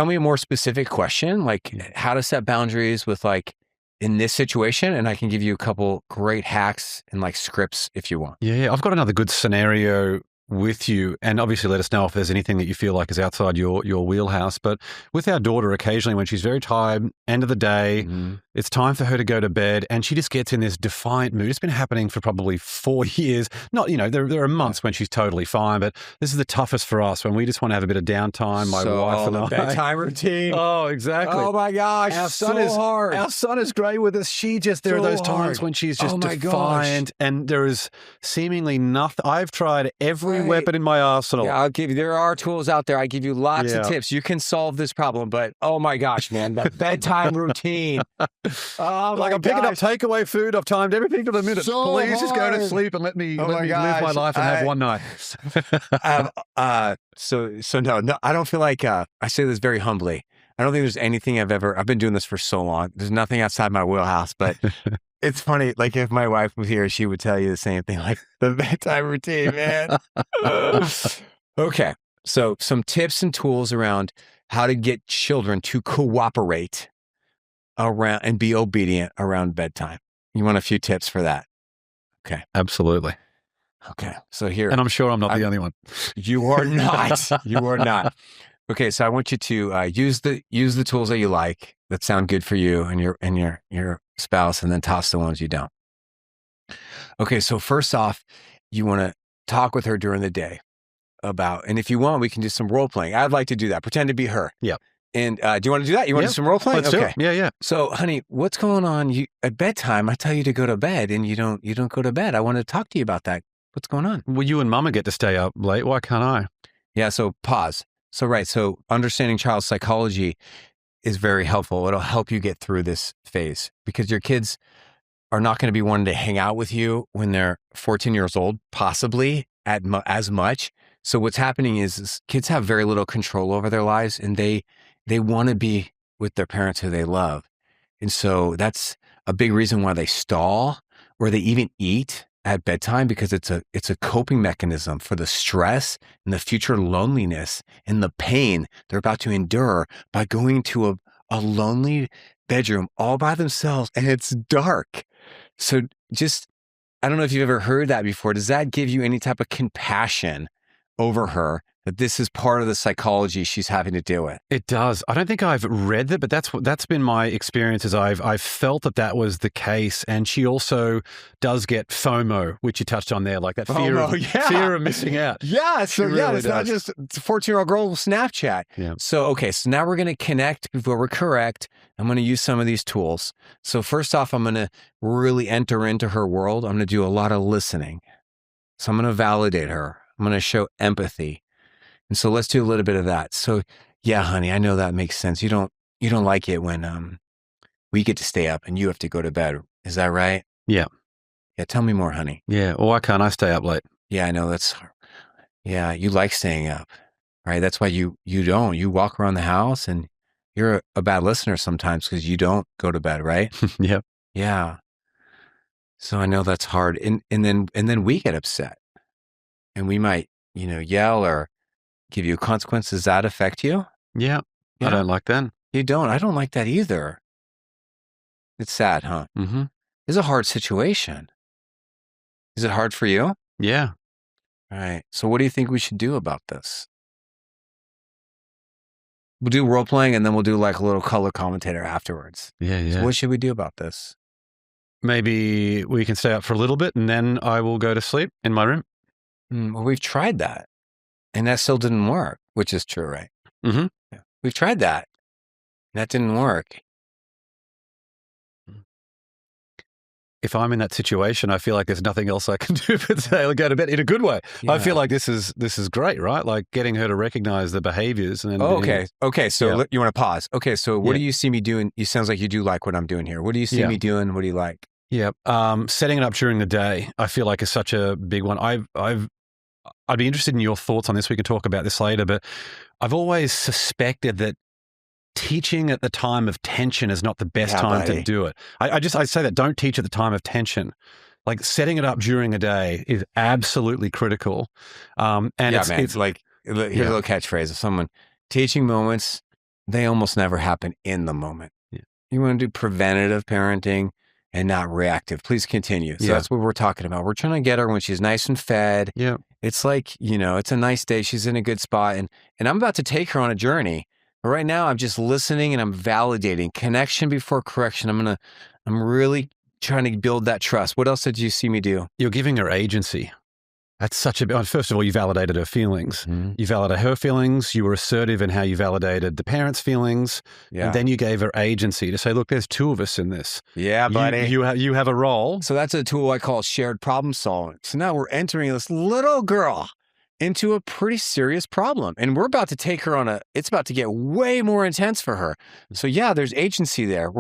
me a more specific question, like how to set boundaries with like in this situation. And I can give you a couple great hacks and like scripts if you want. Yeah. I've got another good scenario with you, and obviously let us know if there's anything that you feel like is outside your wheelhouse. But with our daughter, occasionally when she's very tired, end of the day, it's time for her to go to bed, and she just gets in this defiant mood. It's been happening for probably 4 years. Not, there are months when she's totally fine, but this is the toughest for us when we just want to have a bit of downtime. My wife and I. Bedtime routine. Oh, exactly. Oh my gosh, our son is great with us. There are those times when she's just defiant, and there is seemingly nothing. I've tried every weapon in my arsenal. Yeah, there are tools out there. I give you lots of tips. You can solve this problem, but oh my gosh, man, the bedtime routine. Oh I'm picking up takeaway food. I've timed everything to the minute. So Please just go to hard. sleep and let me live my life and have one night. So no, I don't feel like I say this very humbly. I don't think there's anything I've been doing this for so long. There's nothing outside my wheelhouse, but it's funny. Like if my wife was here, she would tell you the same thing, like the bedtime routine, man. Okay. So some tips and tools around how to get children to cooperate around and be obedient around bedtime. You want a few tips for that? Okay. Absolutely. Okay. So here. And I'm sure I'm not the only one. You are not. You are not. Okay, so I want you to use the tools that you like that sound good for you and your spouse, and then toss the ones you don't. Okay, so first off, you want to talk with her during the day about, and if you want, we can do some role playing. I'd like to do that. Pretend to be her. Yeah. And do you want to do that? You want to do some role playing? Let's do it. Yeah. So, honey, what's going on? At bedtime, I tell you to go to bed, and you don't go to bed. I want to talk to you about that. What's going on? Well, you and Mama get to stay up late. Why can't I? Yeah. So pause. So understanding child psychology is very helpful. It'll help you get through this phase because your kids are not going to be wanting to hang out with you when they're 14 years old, possibly as much. So what's happening is kids have very little control over their lives, and they want to be with their parents who they love. And so that's a big reason why they stall or they even eat at bedtime, because it's a coping mechanism for the stress and the future loneliness and the pain they're about to endure by going to a lonely bedroom all by themselves, and it's dark. So I don't know if you've ever heard that before. Does that give you any type of compassion over her, that this is part of the psychology she's having to deal with? It does. I don't think I've read that, but that's been my experience. Is I've felt that was the case, and she also does get FOMO, which you touched on there, like that fear of missing out. Yeah. So really it's not just a 14-year-old girl with Snapchat. Yeah. So okay, so now we're going to connect before we're correct. I'm going to use some of these tools. So first off, I'm going to really enter into her world. I'm going to do a lot of listening. So I'm going to validate her. I'm going to show empathy. And so let's do a little bit of that. So yeah, honey, I know that makes sense. You don't like it when we get to stay up and you have to go to bed. Is that right? Yeah. Yeah. Tell me more, honey. Yeah. Well, why can't I stay up late? Yeah, I know yeah, you like staying up, right? That's why you don't. You walk around the house and you're a bad listener sometimes because you don't go to bed, right? Yep. Yeah. So I know that's hard. And then we get upset and we might, yell or give you consequences. Does that affect you? Yeah. I don't like that. You don't? I don't like that either. It's sad, huh? Mm-hmm. It's a hard situation. Is it hard for you? Yeah. All right. So what do you think we should do about this? We'll do role playing and then we'll do like a little color commentator afterwards. Yeah. So what should we do about this? Maybe we can stay up for a little bit and then I will go to sleep in my room. Well, we've tried that and that still didn't work, which is true, right? Mm-hmm. Yeah. We've tried that. And that didn't work. If I'm in that situation, I feel like there's nothing else I can do but say, go to bed in a good way. Yeah. I feel like this is great, right? Like getting her to recognize the behaviors. And okay. So you want to pause. Okay. So what do you see me doing? It sounds like you do like what I'm doing here. What do you see me doing? What do you like? Yeah. Setting it up during the day, I feel like is such a big one. I'd be interested in your thoughts on this. We can talk about this later, but I've always suspected that teaching at the time of tension is not the best time to do it. I say that don't teach at the time of tension. Like setting it up during a day is absolutely critical. It's like, here's a little catchphrase of someone: teaching moments, they almost never happen in the moment. Yeah. You want to do preventative parenting, and not reactive. Please continue. So Yeah. that's what we're talking about. We're trying to get her when she's nice and fed. Yeah. It's like, it's a nice day. She's in a good spot. And I'm about to take her on a journey. But right now I'm just listening and I'm validating connection before correction. I'm really trying to build that trust. What else did you see me do? You're giving her agency. That's such a big, first of all, you validated her feelings. Mm-hmm. You validated her feelings. You were assertive in how you validated the parents' feelings. Yeah. And then you gave her agency to say, look, there's two of us in this. Yeah, buddy. You have a role. So that's a tool I call shared problem solving. So now we're entering this little girl into a pretty serious problem. And we're about to take her it's about to get way more intense for her. So yeah, there's agency there.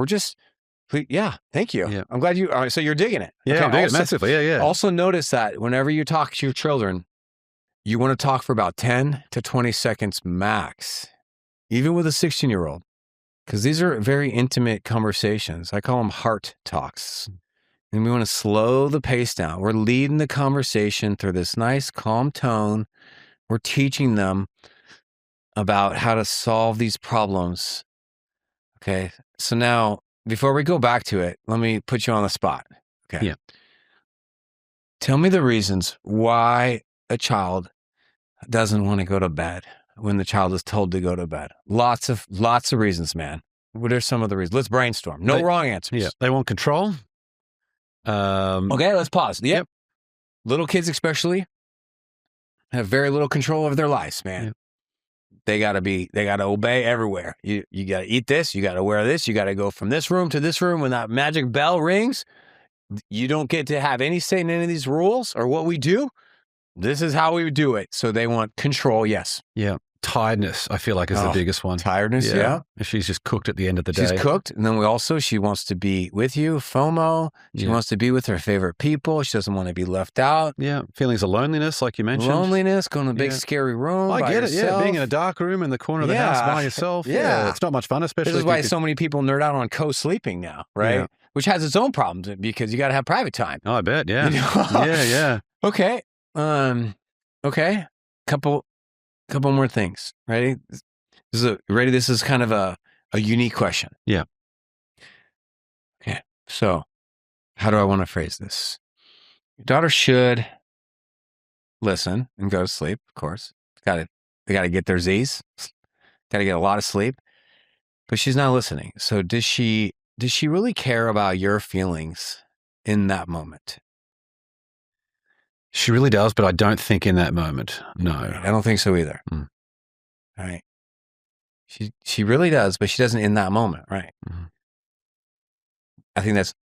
Thank you. Yeah. I'm glad so you're digging it. Yeah, Okay, I'm digging it also- massively. Yeah. Also notice that whenever you talk to your children, you want to talk for about 10 to 20 seconds max, even with a 16-year-old, because these are very intimate conversations. I call them heart talks. And we want to slow the pace down. We're leading the conversation through this nice, calm tone. We're teaching them about how to solve these problems. Okay. So now, before we go back to it, let me put you on the spot. Okay. Yeah. Tell me the reasons why a child doesn't want to go to bed when the child is told to go to bed. Lots of reasons, man. What are some of the reasons? Let's brainstorm. No wrong answers. Yeah. They want control. Okay, let's pause. Yep. Little kids especially have very little control over their lives, man. Yep. They gotta obey everywhere. You gotta eat this, you gotta wear this, you gotta go from this room to this room. When that magic bell rings, you don't get to have any say in any of these rules or what we do. This is how we do it. So they want control, yes. Yeah. Tiredness, I feel like, is the biggest one. Tiredness, yeah. She's just cooked at the end of the day. She's cooked. And then she wants to be with you, FOMO. She wants to be with her favorite people. She doesn't want to be left out. Yeah. Feelings of loneliness, like you mentioned. Loneliness, going to a big scary room. I get it. yourself. Yeah. Being in a dark room in the corner of the house by yourself. Yeah. It's not much fun, especially. This is why so many people nerd out on co-sleeping now, right? Yeah. Which has its own problems because you got to have private time. Oh, I bet. Yeah. Yeah. Okay. Okay. Couple more things. Ready? This is kind of a unique question. Yeah. Okay. So how do I want to phrase this? Your daughter should listen and go to sleep, of course. They got to get their Z's. Got to get a lot of sleep. But she's not listening. So does she really care about your feelings in that moment? She really does, but I don't think in that moment. No. I don't think so either. All right. She really does, but she doesn't in that moment, right? Mm-hmm. I think that's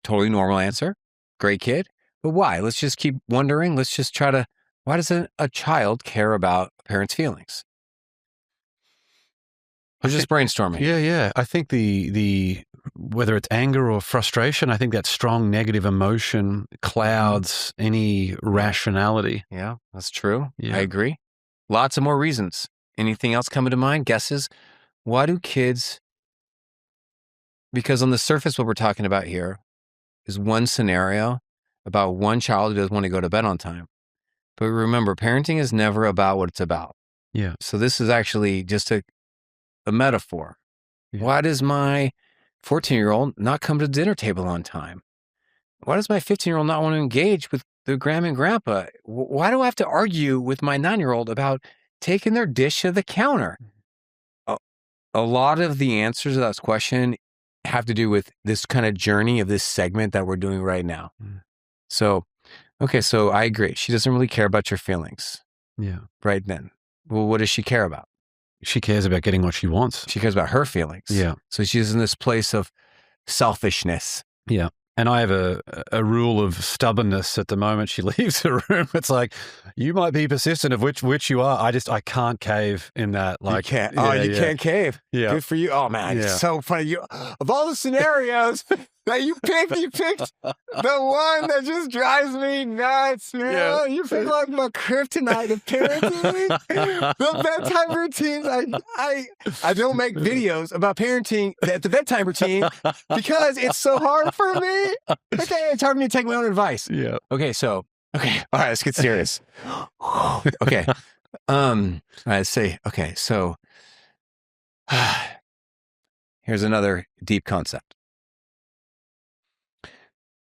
totally normal answer. Great kid. But why? Let's just keep wondering. Let's just why doesn't a child care about a parent's feelings? We're just brainstorming. Yeah. I think the whether it's anger or frustration, I think that strong negative emotion clouds any rationality. Yeah, that's true. Yeah. I agree. Lots of more reasons. Anything else coming to mind? Guesses? Why do kids... Because on the surface, what we're talking about here is one scenario about one child who doesn't want to go to bed on time. But remember, parenting is never about what it's about. Yeah. So this is actually just a metaphor. Yeah. Why does my 14-year-old not come to the dinner table on time? Why does my 15-year-old not want to engage with the grandma and grandpa? Why do I have to argue with my 9-year-old about taking their dish to the counter? A lot of the answers to that question have to do with this kind of journey of this segment that we're doing right now. So I agree. She doesn't really care about your feelings. Yeah. Right then. Well, what does she care about? She cares about getting what she wants. She cares about her feelings. Yeah. So she's in this place of selfishness. Yeah. And I have a rule of stubbornness at the moment she leaves the room. It's like, you might be persistent of which you are. I can't cave in that. Like, you can't. Can't cave. Yeah. Good for you. Oh man, it's so funny. Of all the scenarios that you picked the one that just drives me nuts, man. Yeah. You picked like my kryptonite of parenting. The bedtime routines. I don't make videos about parenting at the bedtime routine because it's so hard for me. Okay, it's hard for me to take my own advice. Yeah. Okay, all right, let's get serious. Okay. All right, let's see. Okay, so here's another deep concept.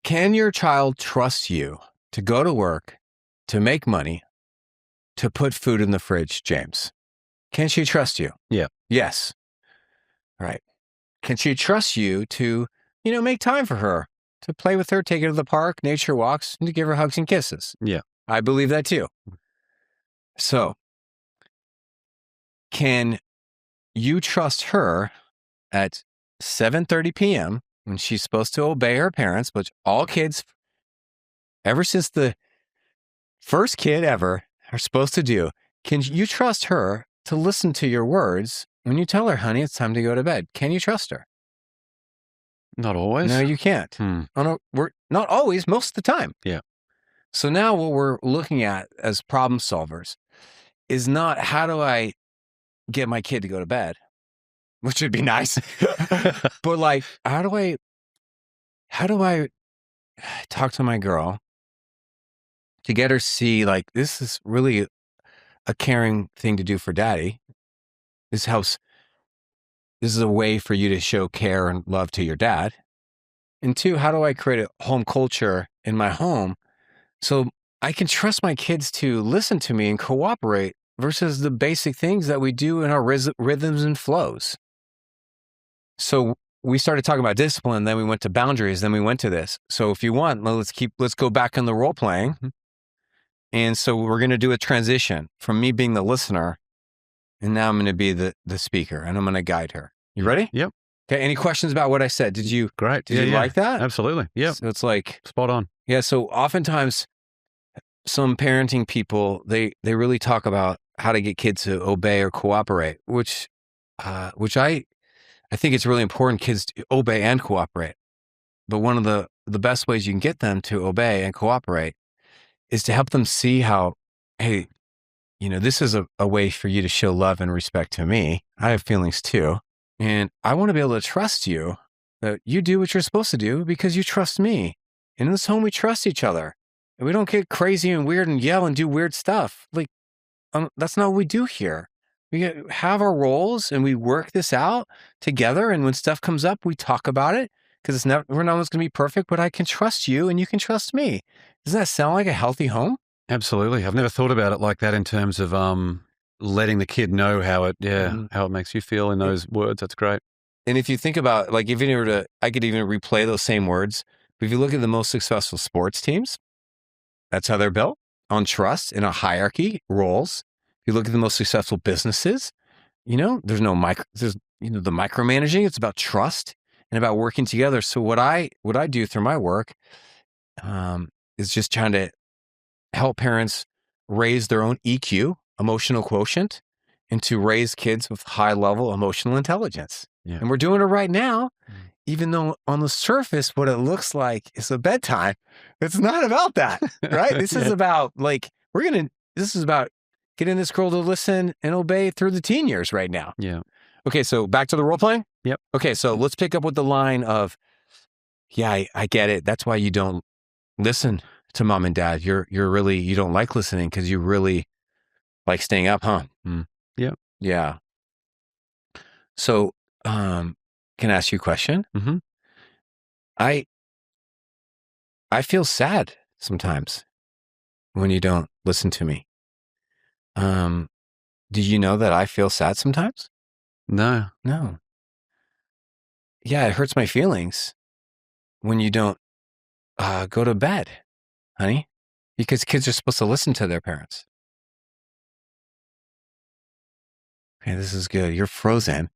Can your child trust you to go to work, to make money, to put food in the fridge, James? Can she trust you? Yeah. Yes. Right. Can she trust you to, make time for her, to play with her, take her to the park, nature walks, and to give her hugs and kisses? Yeah. I believe that too. So, can you trust her at 7:30 p.m. when she's supposed to obey her parents, which all kids, ever since the first kid ever, are supposed to do? Can you trust her to listen to your words when you tell her, honey, it's time to go to bed? Can you trust her? Not always. No, you can't. We're not always, most of the time. Yeah. So now what we're looking at as problem solvers is not how do I get my kid to go to bed, which would be nice, but like, how do I talk to my girl to get her to see, like, this is really a caring thing to do for daddy. This is a way for you to show care and love to your dad. And two, how do I create a home culture in my home so I can trust my kids to listen to me and cooperate versus the basic things that we do in our rhythms and flows? So we started talking about discipline, then we went to boundaries, then we went to this. So if you want, let's go back in the role playing. And so we're going to do a transition from me being the listener, and now I'm going to be the speaker, and I'm going to guide her. You ready? Yep. Okay. Any questions about what I said? Did you like that? Absolutely. Yeah. So it's like spot on. Yeah. So oftentimes some parenting people, they really talk about how to get kids to obey or cooperate, which I think it's really important kids to obey and cooperate. But one of the best ways you can get them to obey and cooperate is to help them see how, hey, this is a way for you to show love and respect to me. I have feelings too. And I want to be able to trust you that you do what you're supposed to do because you trust me. And in this home, we trust each other. And we don't get crazy and weird and yell and do weird stuff. Like, that's not what we do here. We have our roles and we work this out together. And when stuff comes up, we talk about it because we're not always going to be perfect, but I can trust you and you can trust me. Doesn't that sound like a healthy home? Absolutely. I've never thought about it like that in terms of letting the kid know how it makes you feel in those words. That's great. And if you think about, like, I could even replay those same words. But if you look at the most successful sports teams, that's how they're built, on trust in a hierarchy, roles. If you look at the most successful businesses, there's the micromanaging. It's about trust and about working together. So what I do through my work is just trying to help parents raise their own EQ, emotional quotient, and to raise kids with high level emotional intelligence. Yeah. And we're doing it right now, even though on the surface, what it looks like is a bedtime. It's not about that, right? This is about this is about getting this girl to listen and obey through the teen years right now. Yeah. Okay. So back to the role playing. Yep. Okay. So let's pick up with the line of, I get it. That's why you don't listen to mom and dad. You don't like listening because you really like staying up, huh? Yeah. Yeah. So, can I ask you a question? Mm-hmm. I feel sad sometimes when you don't listen to me. Do you know that I feel sad sometimes? No. Yeah, it hurts my feelings when you don't go to bed, honey, because kids are supposed to listen to their parents. Okay, this is good. You're frozen,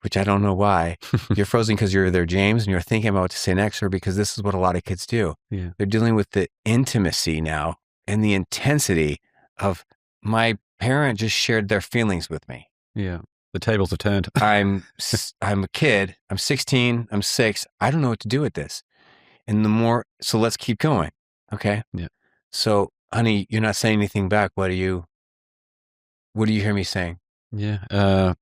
which I don't know why. You're frozen because you're either James and you're thinking about what to say next, or because this is what a lot of kids do. Yeah. They're dealing with the intimacy now and the intensity of my parent just shared their feelings with me. Yeah. The tables have turned. I'm a kid. I'm 16. I'm 6. I don't know what to do with this. And so let's keep going. Okay. Yeah. So, honey, you're not saying anything back. What do you hear me saying? Yeah.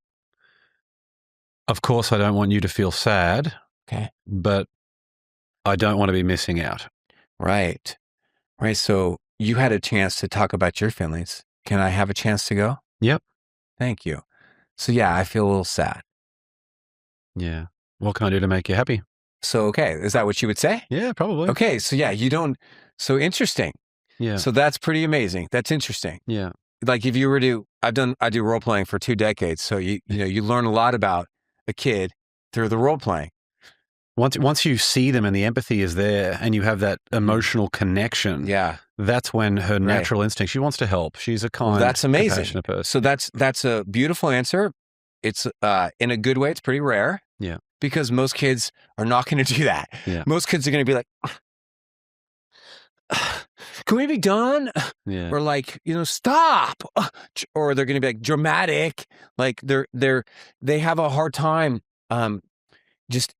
Of course, I don't want you to feel sad. Okay. But I don't want to be missing out. Right. So you had a chance to talk about your feelings. Can I have a chance to go? Yep. Thank you. So I feel a little sad. Yeah. What can I do to make you happy? So, okay. Is that what you would say? Yeah, probably. Okay. So yeah, you don't. So interesting. Yeah. So that's pretty amazing. That's interesting. Yeah. Like if you were to, I do role playing for 2 decades. So you learn a lot about a kid through the role playing. Once you see them and the empathy is there and you have that emotional connection, Yeah. that's when her natural instinct, she wants to help. She's a kind, that's amazing. compassionate person. So that's a beautiful answer. It's in a good way, it's pretty rare. Yeah. Because most kids are not going to do that. Yeah. Most kids are going to be like, can we be done? Yeah. Or like, stop. Or they're going to be like dramatic. Like they have a hard time just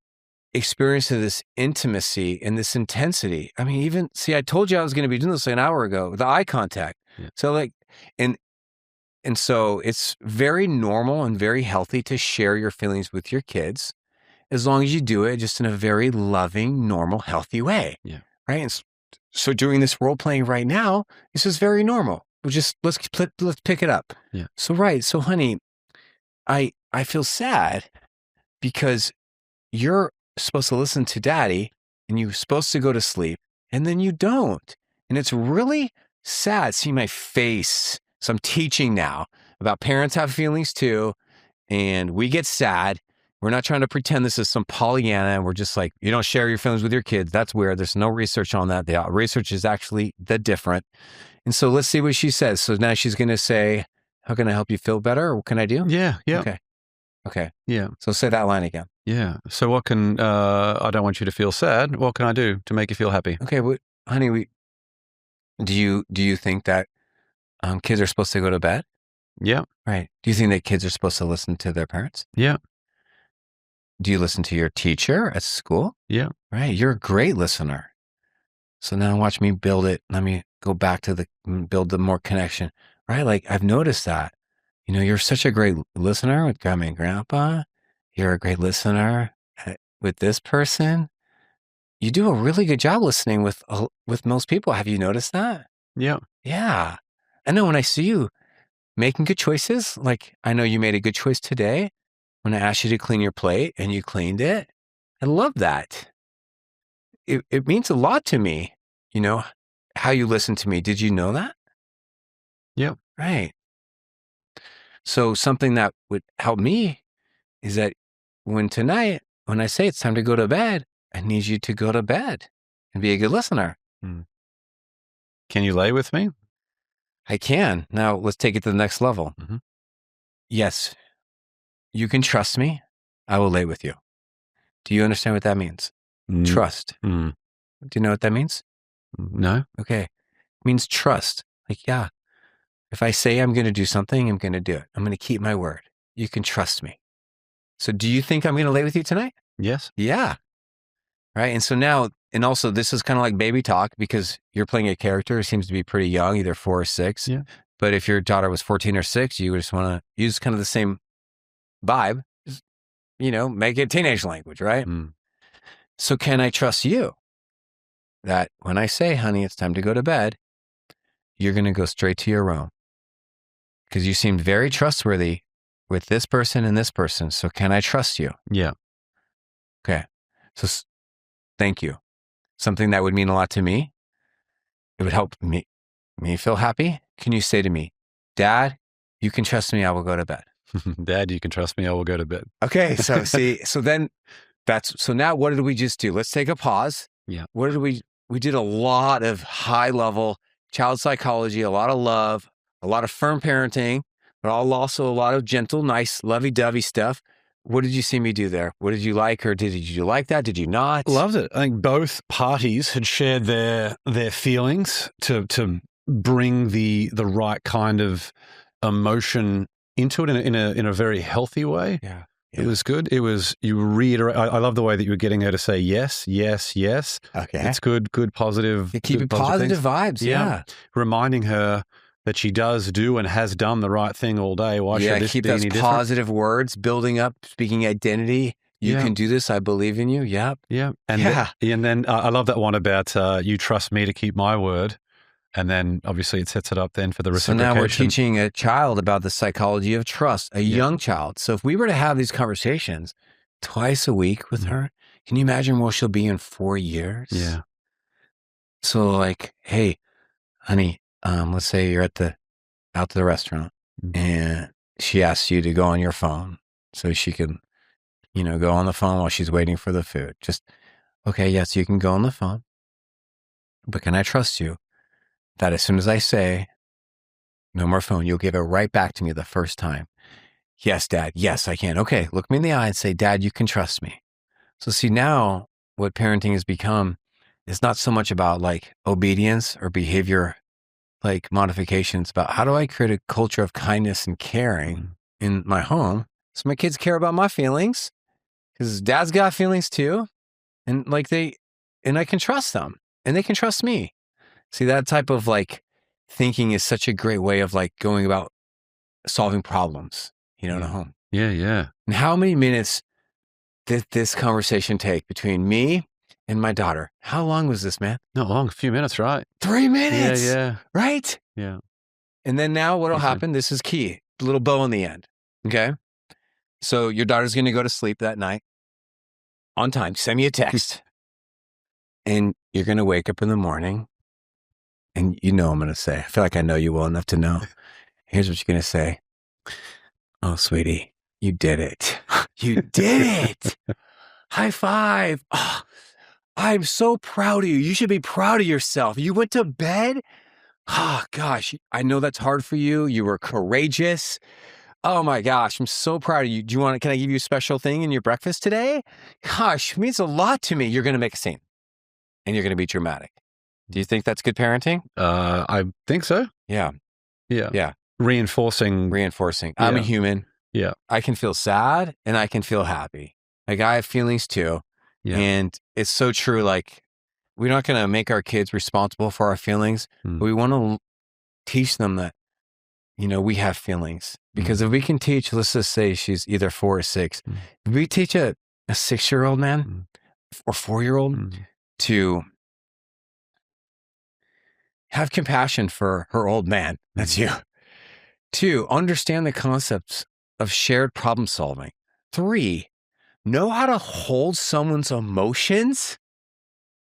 experiencing this intimacy and this intensity. I mean, I told you I was going to be doing this like an hour ago, the eye contact. Yeah. So like, and so it's very normal and very healthy to share your feelings with your kids, as long as you do it just in a very loving, normal, healthy way. Yeah. Right. And so doing this role playing right now, this is very normal. Let's pick it up. Yeah. So, right. So honey, I feel sad because you're supposed to listen to daddy and you're supposed to go to sleep and then you don't. And it's really sad. See my face. So I'm teaching now about parents have feelings too. And we get sad. We're not trying to pretend this is some Pollyanna. We're just like, you don't share your feelings with your kids. That's weird. There's no research on that. The research is actually the different. And so let's see what she says. So now she's going to say, how can I help you feel better? Or what can I do? Yeah. Yeah. Okay. Yeah. So say that line again. Yeah. So what can, I don't want you to feel sad. What can I do to make you feel happy? Okay. Well, honey, do you think that kids are supposed to go to bed? Yeah. Right. Do you think that kids are supposed to listen to their parents? Yeah. Do you listen to your teacher at school? Yeah. Right. You're a great listener. So now watch me build it. Let me go back to build the more connection. Right. Like I've noticed that, you're such a great listener with grandma and grandpa. You're a great listener with this person. You do a really good job listening with most people. Have you noticed that? Yeah. Yeah. I know when I see you making good choices, like I know you made a good choice today when I asked you to clean your plate and you cleaned it. I love that. It means a lot to me, how you listen to me. Did you know that? Yeah. Right. So something that would help me is that when I say it's time to go to bed, I need you to go to bed and be a good listener. Can you lay with me? I can. Now let's take it to the next level. Mm-hmm. Yes, you can trust me. I will lay with you. Do you understand what that means? Trust. Do you know what that means? No. Okay. It means trust. Like, yeah, if I say I'm going to do something, I'm going to do it. I'm going to keep my word. You can trust me. So do you think I'm going to lay with you tonight? Yes. Yeah. Right. And so now, and also this is kind of like baby talk because you're playing a character who seems to be pretty young, either 4 or 6. Yeah. But if your daughter was 14 or 6, you would just want to use kind of the same vibe, just, make it teenage language, right? So can I trust you that when I say, honey, it's time to go to bed, you're going to go straight to your room? Because you seemed very trustworthy with this person and this person. So can I trust you? Yeah. Okay. So thank you. Something that would mean a lot to me. It would help me feel happy. Can you say to me, Dad, you can trust me. I will go to bed. Dad, you can trust me. I will go to bed. Okay. So so now what did we just do? Let's take a pause. Yeah. What did we did a lot of high level child psychology, a lot of love, a lot of firm parenting, but also a lot of gentle, nice, lovey-dovey stuff. What did you see me do there? What did you like, or did you like that? Did you not? Loved it. I think both parties had shared their feelings to bring the right kind of emotion into it in a very healthy way. Yeah. It was good. It was, you reiterate. I love the way that you were getting her to say yes, yes, yes. Okay. It's good, positive. Keep it positive vibes. Yeah. Reminding her that she does do and has done the right thing all day. Why should this keep be those any different? positive words, building up, speaking identity. You can do this. I believe in you. Yep. Yeah. And then I love that one about you trust me to keep my word. And then obviously it sets it up then for the reciprocation. So now we're teaching a child about the psychology of trust, a young child. So if we were to have these conversations twice a week with her, Can you imagine where she'll be in 4 years? Yeah. So like, hey, honey, let's say you're out to the restaurant and she asks you to go on your phone so she can, go on the phone while she's waiting for the food. Just, okay, yes, you can go on the phone, but can I trust you that as soon as I say no more phone, you'll give it right back to me the first time? Yes, Dad. Yes, I can. Okay, look me in the eye and say, Dad, you can trust me. So see, now what parenting has become is not so much about like obedience or behavior like modifications, about how do I create a culture of kindness and caring in my home so my kids care about my feelings, because Dad's got feelings too. And and I can trust them and they can trust me. See, that type of like thinking is such a great way of like going about solving problems, in a home. Yeah, yeah. And how many minutes did this conversation take between me and my daughter? How long was this, man? Not long, a few minutes, right? 3 minutes. Yeah. Right? Yeah. And then now what'll happen? This is key. A little bow in the end. Okay. So your daughter's going to go to sleep that night on time. Send me a text. And you're going to wake up in the morning and I'm going to say, I feel like I know you well enough to know. Here's what you're going to say. Oh, sweetie, you did it. You did it. High five. Oh, I'm so proud of you. You should be proud of yourself. You went to bed. Oh, gosh, I know that's hard for you. You were courageous. Oh my gosh, I'm so proud of you. Can I give you a special thing in your breakfast today? Gosh, it means a lot to me. You're going to make a scene and you're going to be dramatic. Do you think that's good parenting? I think so. Yeah. Yeah. Yeah. Reinforcing. I'm a human. Yeah. I can feel sad and I can feel happy. Like I have feelings too. Yeah. And it's so true. Like we're not going to make our kids responsible for our feelings, but we want to teach them that, we have feelings. Because if we can teach, let's just say she's either 4 or 6, if we teach a 6-year-old man or 4-year-old to have compassion for her old man, that's you. 2, understand the concepts of shared problem solving. 3, know how to hold someone's emotions.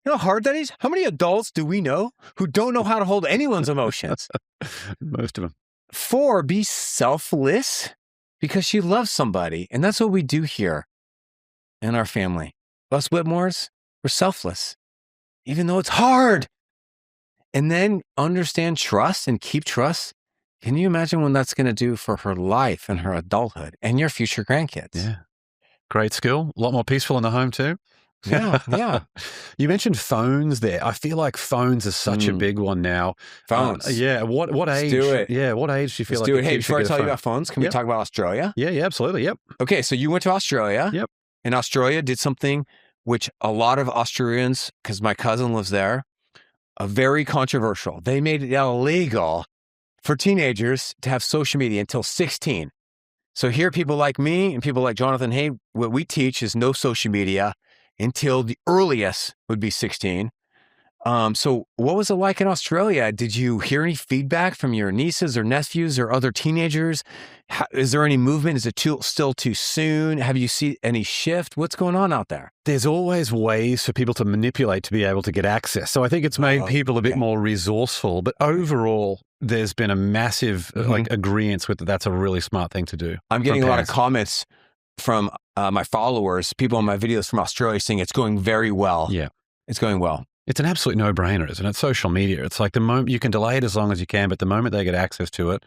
You know how hard that is? How many adults do we know who don't know how to hold anyone's emotions? Most of them. 4, be selfless because she loves somebody. And that's what we do here in our family. Us Whitmores, we're selfless, even though it's hard. And then understand trust and keep trust. Can you imagine what that's going to do for her life and her adulthood and your future grandkids? Yeah. Great skill. A lot more peaceful in the home too. Yeah. You mentioned phones there. I feel like phones are such a big one now. Phones. Yeah. What age? Let's do it. Yeah. What age do you feel Let's like? do it. Hey, before I tell you about phones, can we talk about Australia? Yeah, absolutely. Yep. Okay. So you went to Australia. Yep. And Australia did something which a lot of Australians, because my cousin lives there, very controversial. They made it illegal for teenagers to have social media until 16. So here, people like me and people like Jonathan, hey, what we teach is no social media until the earliest would be 16. So what was it like in Australia? Did you hear any feedback from your nieces or nephews or other teenagers? Is there any movement? Is it still too soon? Have you seen any shift? What's going on out there? There's always ways for people to manipulate to be able to get access. So I think it's made people a bit more resourceful. But overall, there's been a massive agreement with that's a really smart thing to do. I'm getting a lot of comments from my followers, people on my videos from Australia saying it's going very well. Yeah. It's going well. It's an absolute no-brainer, isn't it? Social media. It's like the moment you can delay it as long as you can, but the moment they get access to it,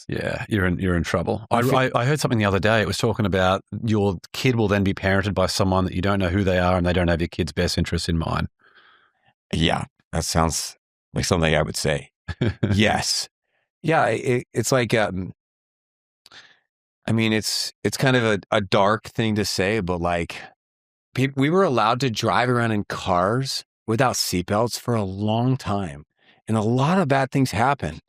yeah, you're in trouble. I heard something the other day. It was talking about your kid will then be parented by someone that you don't know who they are and they don't have your kid's best interests in mind. Yeah, that sounds like something I would say. Yes. Yeah, it's like, it's kind of a dark thing to say, but like we were allowed to drive around in cars without seatbelts for a long time. And a lot of bad things happen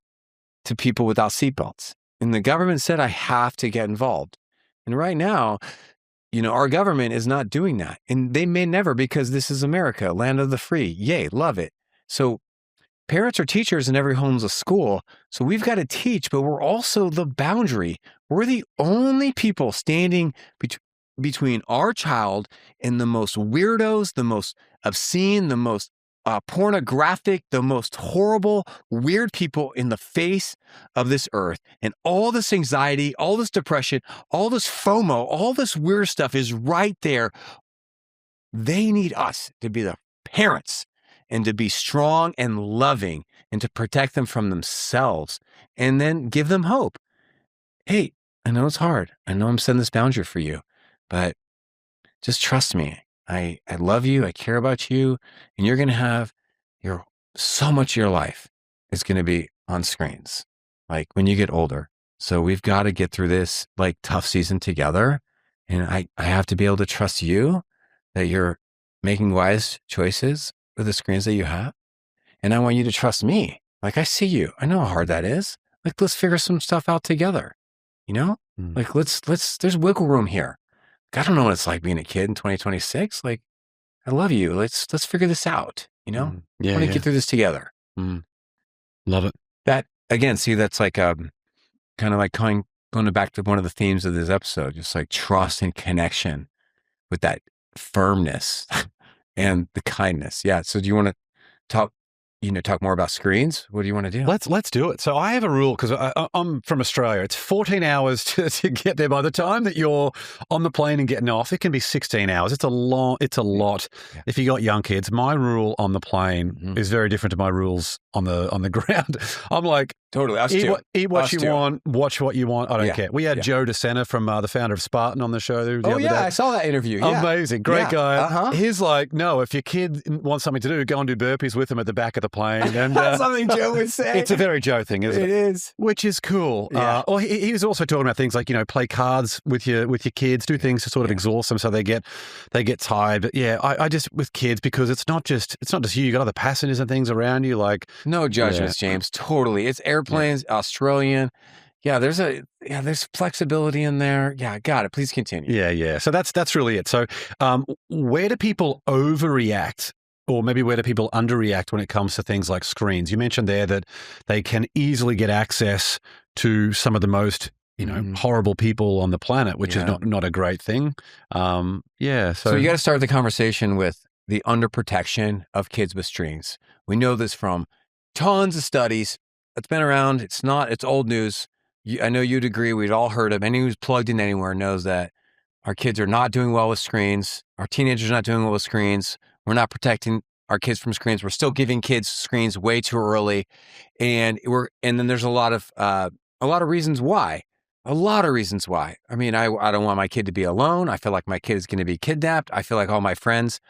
to people without seatbelts. And the government said, I have to get involved. And right now, our government is not doing that. And they may never, because this is America, land of the free. Yay, love it. So parents are teachers and every home's a school. So we've got to teach, but we're also the boundary. We're the only people standing between our child and the most weirdos, the most obscene, the most pornographic, the most horrible, weird people in the face of this earth. And all this anxiety, all this depression, all this FOMO, all this weird stuff is right there. They need us to be the parents and to be strong and loving and to protect them from themselves and then give them hope. Hey, I know it's hard. I know I'm setting this boundary for you, but just trust me. I love you. I care about you. And you're going to have so much of your life is going to be on screens, like when you get older. So we've got to get through this like tough season together. And I have to be able to trust you that you're making wise choices with the screens that you have. And I want you to trust me. Like I see you. I know how hard that is. Like, let's figure some stuff out together. You know, like there's wiggle room here. I don't know what it's like being a kid in 2026. Like, I love you. Let's figure this out. You know, I want to get through this together. Love it. That again, see, that's like kind of like going back to one of the themes of this episode, just like trust and connection with that firmness and the kindness. Yeah. So do you want to talk more about screens? What do you want to do? Let's do it. So I have a rule because I'm from Australia. It's 14 hours to get there. By the time that you're on the plane and getting off, it can be 16 hours. It's a lot. Yeah. If you got young kids, my rule on the plane is very different to my rules on the ground. I'm like, totally. Eat what you want, watch what you want. I don't care. We had Joe DeSena from the founder of Spartan on the show the other day. I saw that interview. Yeah. Amazing. Great guy. He's like, no, if your kid wants something to do, go and do burpees with him at the back of the plane. And that's something Joe would say. It's a very Joe thing, isn't it? It is. Which is cool. Yeah. He was also talking about things like, play cards with your kids, do things to sort of exhaust them so they get tired. But yeah, I just with kids, because it's not just you. You got other passengers and things around you. Like no judgments, James. Totally. It's airplanes, Australian. Yeah, there's flexibility in there. Yeah, got it. Please continue. Yeah. So that's really it. So where do people overreact? Or maybe where do people underreact when it comes to things like screens? You mentioned there that they can easily get access to some of the most, horrible people on the planet, which is not a great thing. So you got to start the conversation with the underprotection of kids with screens. We know this from tons of studies. It's been around. It's old news. I know you'd agree. We'd all heard of. Anyone who's plugged in anywhere knows that our kids are not doing well with screens. Our teenagers are not doing well with screens. We're not protecting our kids from screens. We're still giving kids screens way too early. And then there's a lot of reasons why. A lot of reasons why. I mean, I don't want my kid to be alone. I feel like my kid is going to be kidnapped. I feel like all my friends,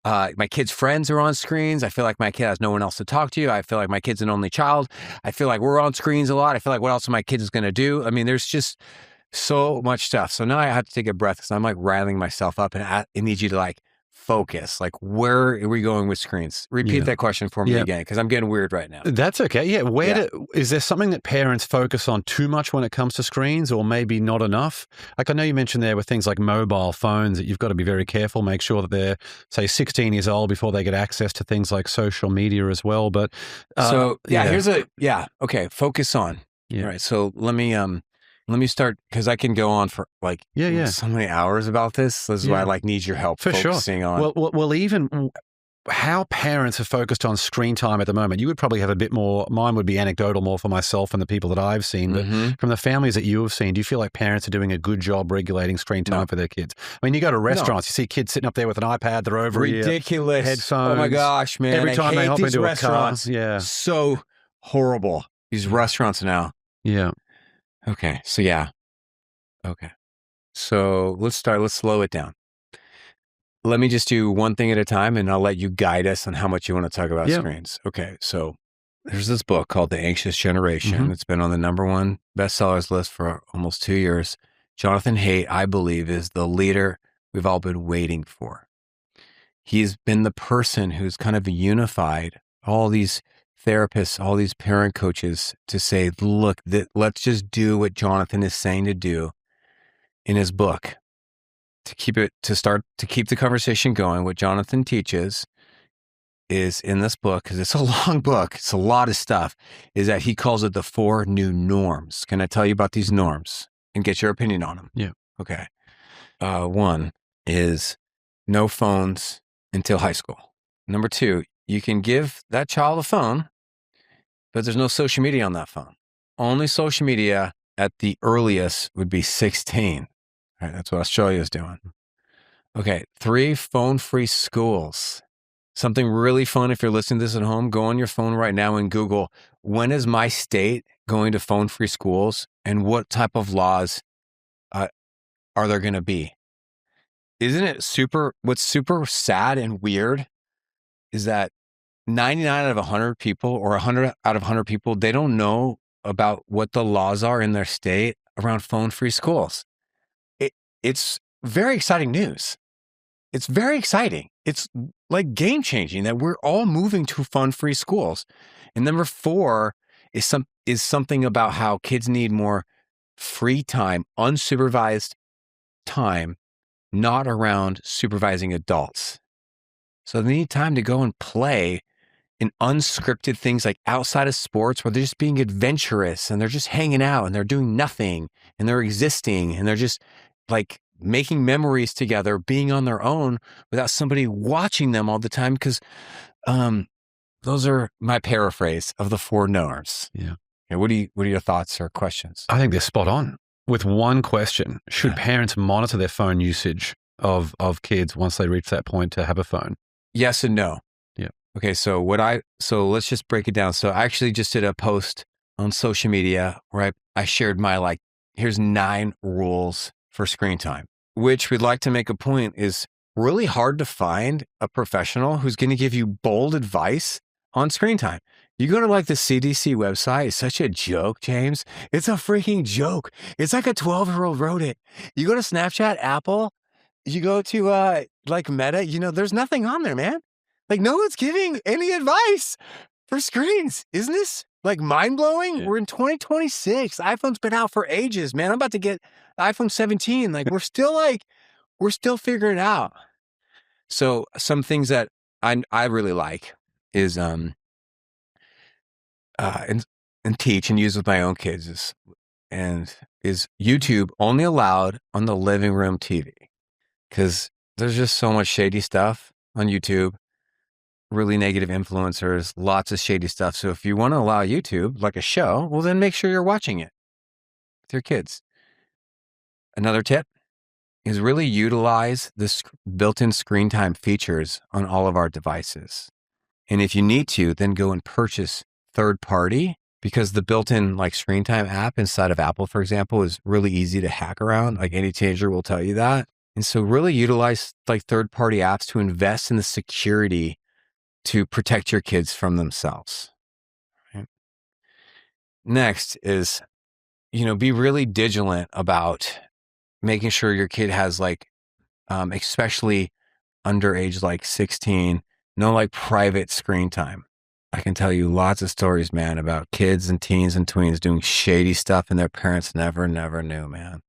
my kid's friends are on screens. I feel like my kid has no one else to talk to. I feel like my kid's an only child. I feel like we're on screens a lot. I feel like what else my kid is going to do? I mean, there's just so much stuff. So now I have to take a breath because I'm like riling myself up and I need you to like focus. Like, where are we going with screens? Repeat that question for me again, because I'm getting weird right now. That's okay. Yeah. Is there something that parents focus on too much when it comes to screens, or maybe not enough? Like I know you mentioned there with things like mobile phones that you've got to be very careful, make sure that they're, say, 16 years old before they get access to things like social media as well. But okay, focus on. Yeah. All right. So let me start, because I can go on for like so many hours about this. This is why I need your help focusing on. Well, even how parents are focused on screen time at the moment. You would probably have a bit more. Mine would be anecdotal more for myself and the people that I've seen. But from the families that you have seen, do you feel like parents are doing a good job regulating screen time for their kids? I mean, you go to restaurants, you see kids sitting up there with an iPad, they're over ridiculous headphones. Oh my gosh, man! Every time they hop into a car, so horrible. These restaurants now. Yeah. Okay. So okay. So let's slow it down. Let me just do one thing at a time, and I'll let you guide us on how much you want to talk about screens. Okay. So there's this book called The Anxious Generation. It's been on the #1 bestsellers list for almost 2 years. Jonathan Haidt, I believe, is the leader we've all been waiting for. He's been the person who's kind of unified all these therapists, all these parent coaches to say, look, let's just do what Jonathan is saying to do in his book to keep the conversation going. What Jonathan teaches is in this book, because it's a long book, it's a lot of stuff, is that he calls it the 4 new norms. Can I tell you about these norms and get your opinion on them? Yeah. Okay. One is no phones until high school. Number two, you can give that child a phone, but there's no social media on that phone. Only social media at the earliest would be 16. All right, that's what Australia is doing. Okay, 3, phone-free schools. Something really fun if you're listening to this at home, go on your phone right now and Google, when is my state going to phone-free schools and what type of laws are there going to be? Isn't it what's super sad and weird is that 99 out of 100 people or 100 out of 100 people, they don't know about what the laws are in their state around phone-free schools. It's very exciting news. It's very exciting. It's like game-changing that we're all moving to phone-free schools. And number 4 is something about how kids need more free time, unsupervised time, not around supervising adults. So they need time to go and play in unscripted things like outside of sports where they're just being adventurous and they're just hanging out and they're doing nothing and they're existing and they're just like making memories together, being on their own without somebody watching them all the time. Because those are my paraphrase of the 4 norms. Yeah. What are your thoughts or questions? I think they're spot on. With one question, should parents monitor their phone usage of kids once they reach that point to have a phone? Yes and no. Yeah. Okay, so let's just break it down. So I actually just did a post on social media where I shared my here's 9 rules for screen time, which we'd like to make a point is really hard to find a professional who's going to give you bold advice on screen time. You go to the CDC website, it's such a joke, James. It's a freaking joke. It's like a 12-year-old wrote it. You go to Snapchat, Apple, you go to Meta, there's nothing on there, man. No one's giving any advice for screens. Isn't this mind-blowing? Yeah. We're in 2026. iPhone's been out for ages, man. I'm about to get iPhone 17. We're still figuring it out. So some things that I really like is and teach and use with my own kids is YouTube only allowed on the living room TV, because there's just so much shady stuff on YouTube, really negative influencers, lots of shady stuff. So if you want to allow YouTube like a show, well, then make sure you're watching it with your kids. Another tip is really utilize the built-in screen time features on all of our devices. And if you need to, then go and purchase third-party, because the built-in screen time app inside of Apple, for example, is really easy to hack around. Any teenager will tell you that. And so really utilize third-party apps to invest in the security to protect your kids from themselves. Right? Next is, be really vigilant about making sure your kid has especially underage 16, no private screen time. I can tell you lots of stories, man, about kids and teens and tweens doing shady stuff and their parents never knew, man.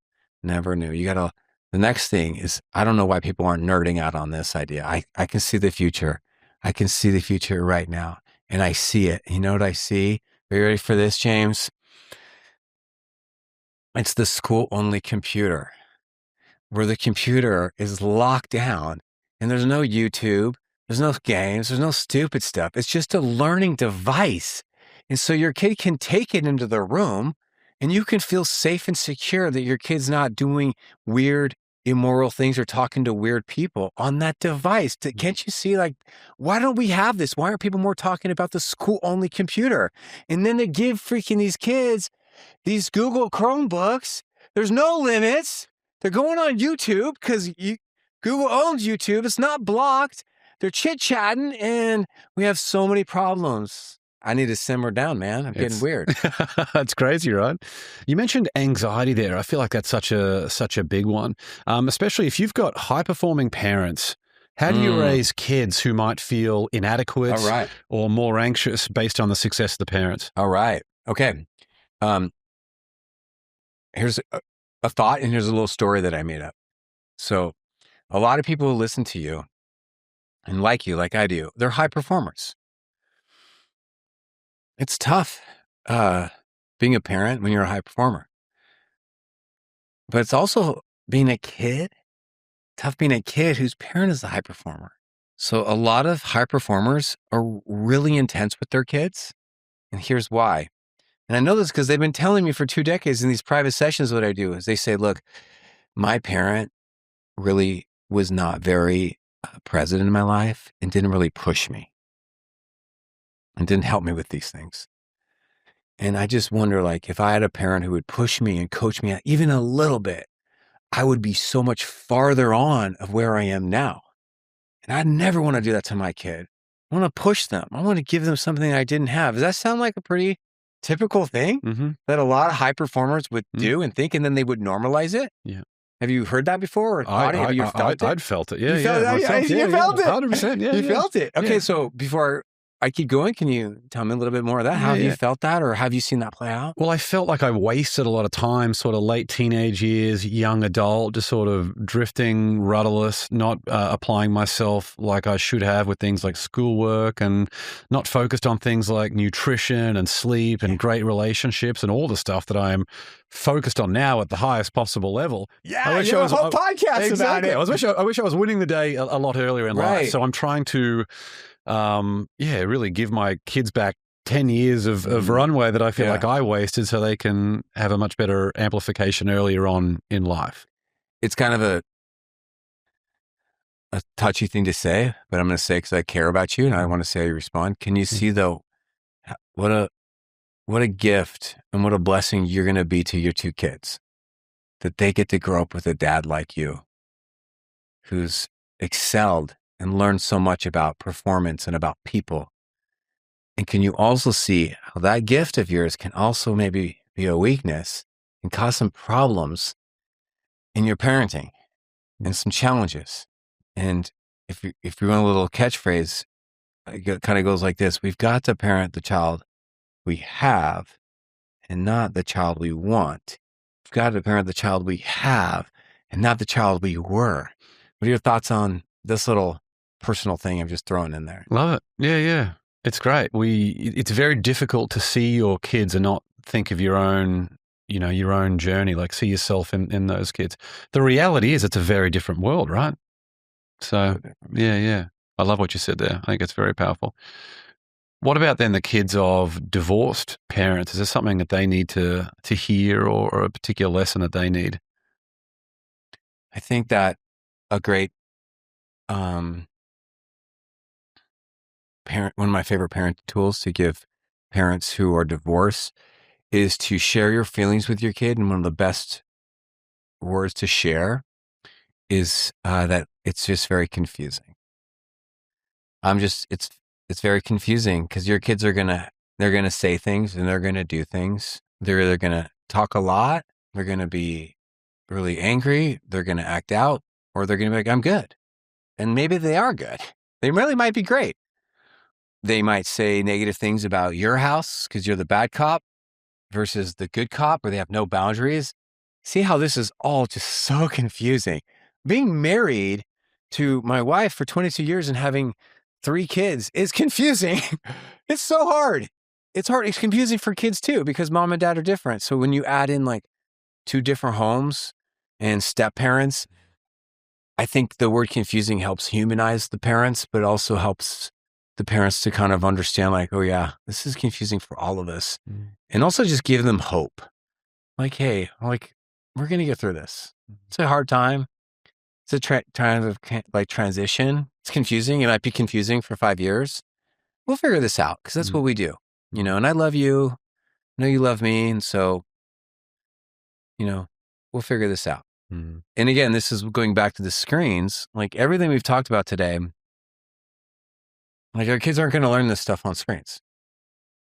Never knew. The next thing is, I don't know why people aren't nerding out on this idea. I can see the future. I can see the future right now, and I see it. You know what I see? Are you ready for this, James? It's the school-only computer, where the computer is locked down and there's no YouTube, there's no games, there's no stupid stuff. It's just a learning device. And so your kid can take it into the room and you can feel safe and secure that your kid's not doing weird, immoral things or talking to weird people on that device. Can't you see, why don't we have this? Why aren't people more talking about the school-only computer? And then they give freaking these kids these Google Chromebooks. There's no limits. They're going on YouTube because Google owns YouTube. It's not blocked. They're chit-chatting, and we have so many problems. I need to simmer down, man. I'm getting weird. That's crazy, right? You mentioned anxiety there. I feel like that's such a big one, especially if you've got high-performing parents. How do you raise kids who might feel inadequate or more anxious based on the success of the parents? All right. Okay. Here's a thought, and here's a little story that I made up. So a lot of people who listen to you and like you, like I do, they're high performers. It's tough being a parent when you're a high performer. But it's also being a kid tough being a kid whose parent is a high performer. So a lot of high performers are really intense with their kids. And here's why. And I know this because they've been telling me for 2 decades in these private sessions. What I do is they say, look, my parent really was not very present in my life and didn't really push me and didn't help me with these things. And I just wonder, like, if I had a parent who would push me and coach me even a little bit, I would be so much farther on of where I am now. And I never want to do that to my kid. I want to push them. I want to give them something I didn't have. Does that sound like a pretty typical thing that a lot of high performers would do and think, and then they would normalize it? Yeah. Have you heard that before? Or thought it? Have you felt it? I'd felt it. Yeah, You felt it? You felt it? 100%. Yeah, You felt it. Okay, Yeah. so before I keep going, can you tell me a little bit more of that? How have you felt that, or have you seen that play out? Well, I felt like I wasted a lot of time, sort of late teenage years, young adult, just sort of drifting, rudderless, not applying myself like I should have with things like schoolwork, and not focused on things like nutrition and sleep and great relationships and all the stuff that I'm focused on now at the highest possible level. Yeah, I wish I was a whole podcast about it. I wish I was winning the day a lot earlier in life. So I'm trying to really give my kids back 10 years of runway that I feel like I wasted, so they can have a much better amplification earlier on in life. It's kind of a touchy thing to say, but I'm going to say because I care about you and I want to see how you respond. Can you see, though, what a gift and what a blessing you're going to be to your 2 kids, that they get to grow up with a dad like you who's excelled and learned so much about performance and about people. And can you also see how that gift of yours can also maybe be a weakness and cause some problems in your parenting and some challenges? And if you want a little catchphrase, it kind of goes like this: we've got to parent the child we have and not the child we want. We've got to parent the child we have and not the child we were. What are your thoughts on this little personal thing I'm just throwing in there? Love it. Yeah. It's great. It's very difficult to see your kids and not think of your own journey, like see yourself in those kids. The reality is it's a very different world, right? So, yeah. I love what you said there. I think it's very powerful. What about then the kids of divorced parents? Is there something that they need to hear, or a particular lesson that they need? I think that a great one of my favorite parenting tools to give parents who are divorced is to share your feelings with your kid. And one of the best words to share is that it's just very confusing. It's very confusing because your kids they're gonna say things and they're gonna do things. They're either gonna talk a lot, they're gonna be really angry, they're gonna act out, or they're gonna be like, I'm good. And maybe they are good. They really might be great. They might say negative things about your house because you're the bad cop versus the good cop, where they have no boundaries. See how this is all just so confusing. Being married to my wife for 22 years and having 3 kids is confusing. It's so hard. It's hard. It's confusing for kids too, because mom and dad are different. So when you add in like 2 different homes and step parents, I think the word confusing helps humanize the parents, but also helps the parents to kind of understand, like, oh yeah, this is confusing for all of us. And also just give them hope. Like, hey, we're going to get through this. It's a hard time. It's a time of like transition. It's confusing. It might be confusing for 5 years. We'll figure this out because that's what we do, and I love you. I know you love me. And so, we'll figure this out. And again, this is going back to the screens, like everything we've talked about today. Like our kids aren't going to learn this stuff on screens.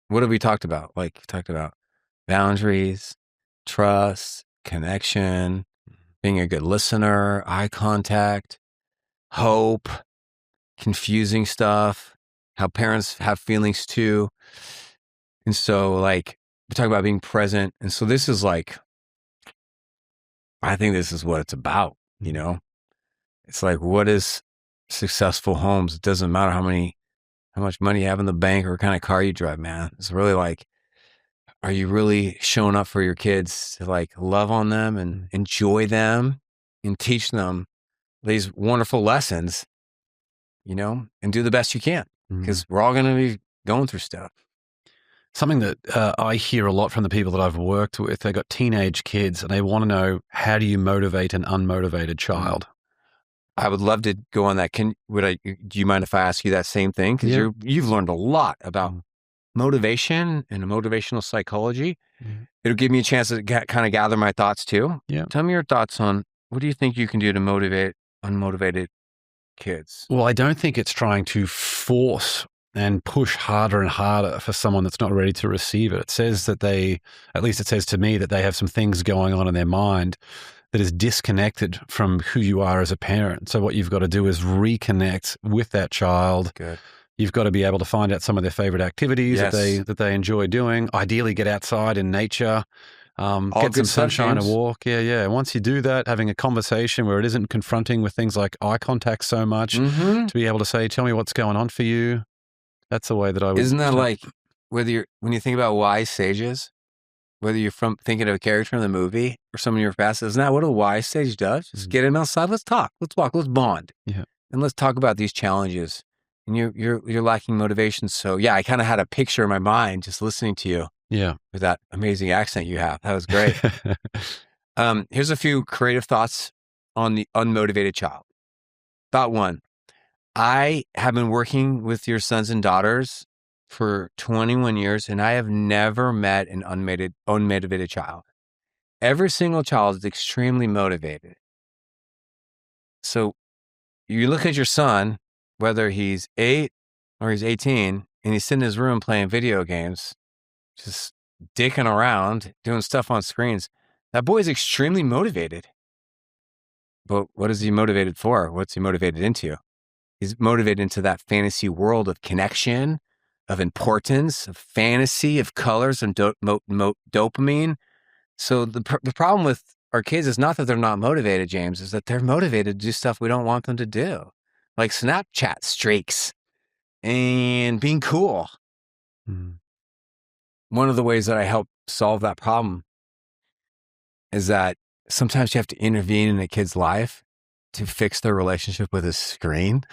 What have we talked about? Like we talked about boundaries, trust, connection, being a good listener, eye contact, hope, confusing stuff, how parents have feelings too. And so like we talk about being present. And so this is like, I think this is what it's about, It's like, what is successful homes? It doesn't matter how much money you have in the bank or what kind of car you drive, man. It's really like, are you really showing up for your kids to like love on them and enjoy them and teach them these wonderful lessons, and do the best you can, because we're all going to be going through stuff. Something that I hear a lot from the people that I've worked with, they've got teenage kids and they want to know, how do you motivate an unmotivated child? I would love to go on that. Do you mind if I ask you that same thing? Because you've learned a lot about motivation and motivational psychology. It'll give me a chance to kind of gather my thoughts too. Yeah. Tell me your thoughts on, what do you think you can do to motivate unmotivated kids? Well, I don't think it's trying to force and push harder and harder for someone that's not ready to receive it. It says that at least it says to me, that they have some things going on in their mind that is disconnected from who you are as a parent. So what you've got to do is reconnect with that child. Good. You've got to be able to find out some of their favorite activities that they enjoy doing. Ideally, get outside in nature, get some sunshine, a walk. Yeah. Once you do that, having a conversation where it isn't confronting with things like eye contact so much, to be able to say, tell me what's going on for you. That's the way that I would. Isn't that like, when you think about wise sages, whether you're thinking of a character in the movie or someone in your past, isn't that what a wise sage does? Just get him outside. Let's talk. Let's walk. Let's bond. Yeah. And let's talk about these challenges. And you're lacking motivation. So yeah, I kind of had a picture in my mind just listening to you. Yeah. With that amazing accent you have. That was great. Here's a few creative thoughts on the unmotivated child. Thought 1. I have been working with your sons and daughters for 21 years, and I have never met an unmotivated child. Every single child is extremely motivated. So you look at your son, whether he's 8 or he's 18, and he's sitting in his room playing video games, just dicking around, doing stuff on screens. That boy is extremely motivated. But what is he motivated for? What's he motivated into? He's motivated into that fantasy world of connection, of importance, of fantasy, of colors, and dopamine. So the problem with our kids is not that they're not motivated, James, is that they're motivated to do stuff we don't want them to do, like Snapchat streaks and being cool. One of the ways that I help solve that problem is that sometimes you have to intervene in a kid's life to fix their relationship with a screen.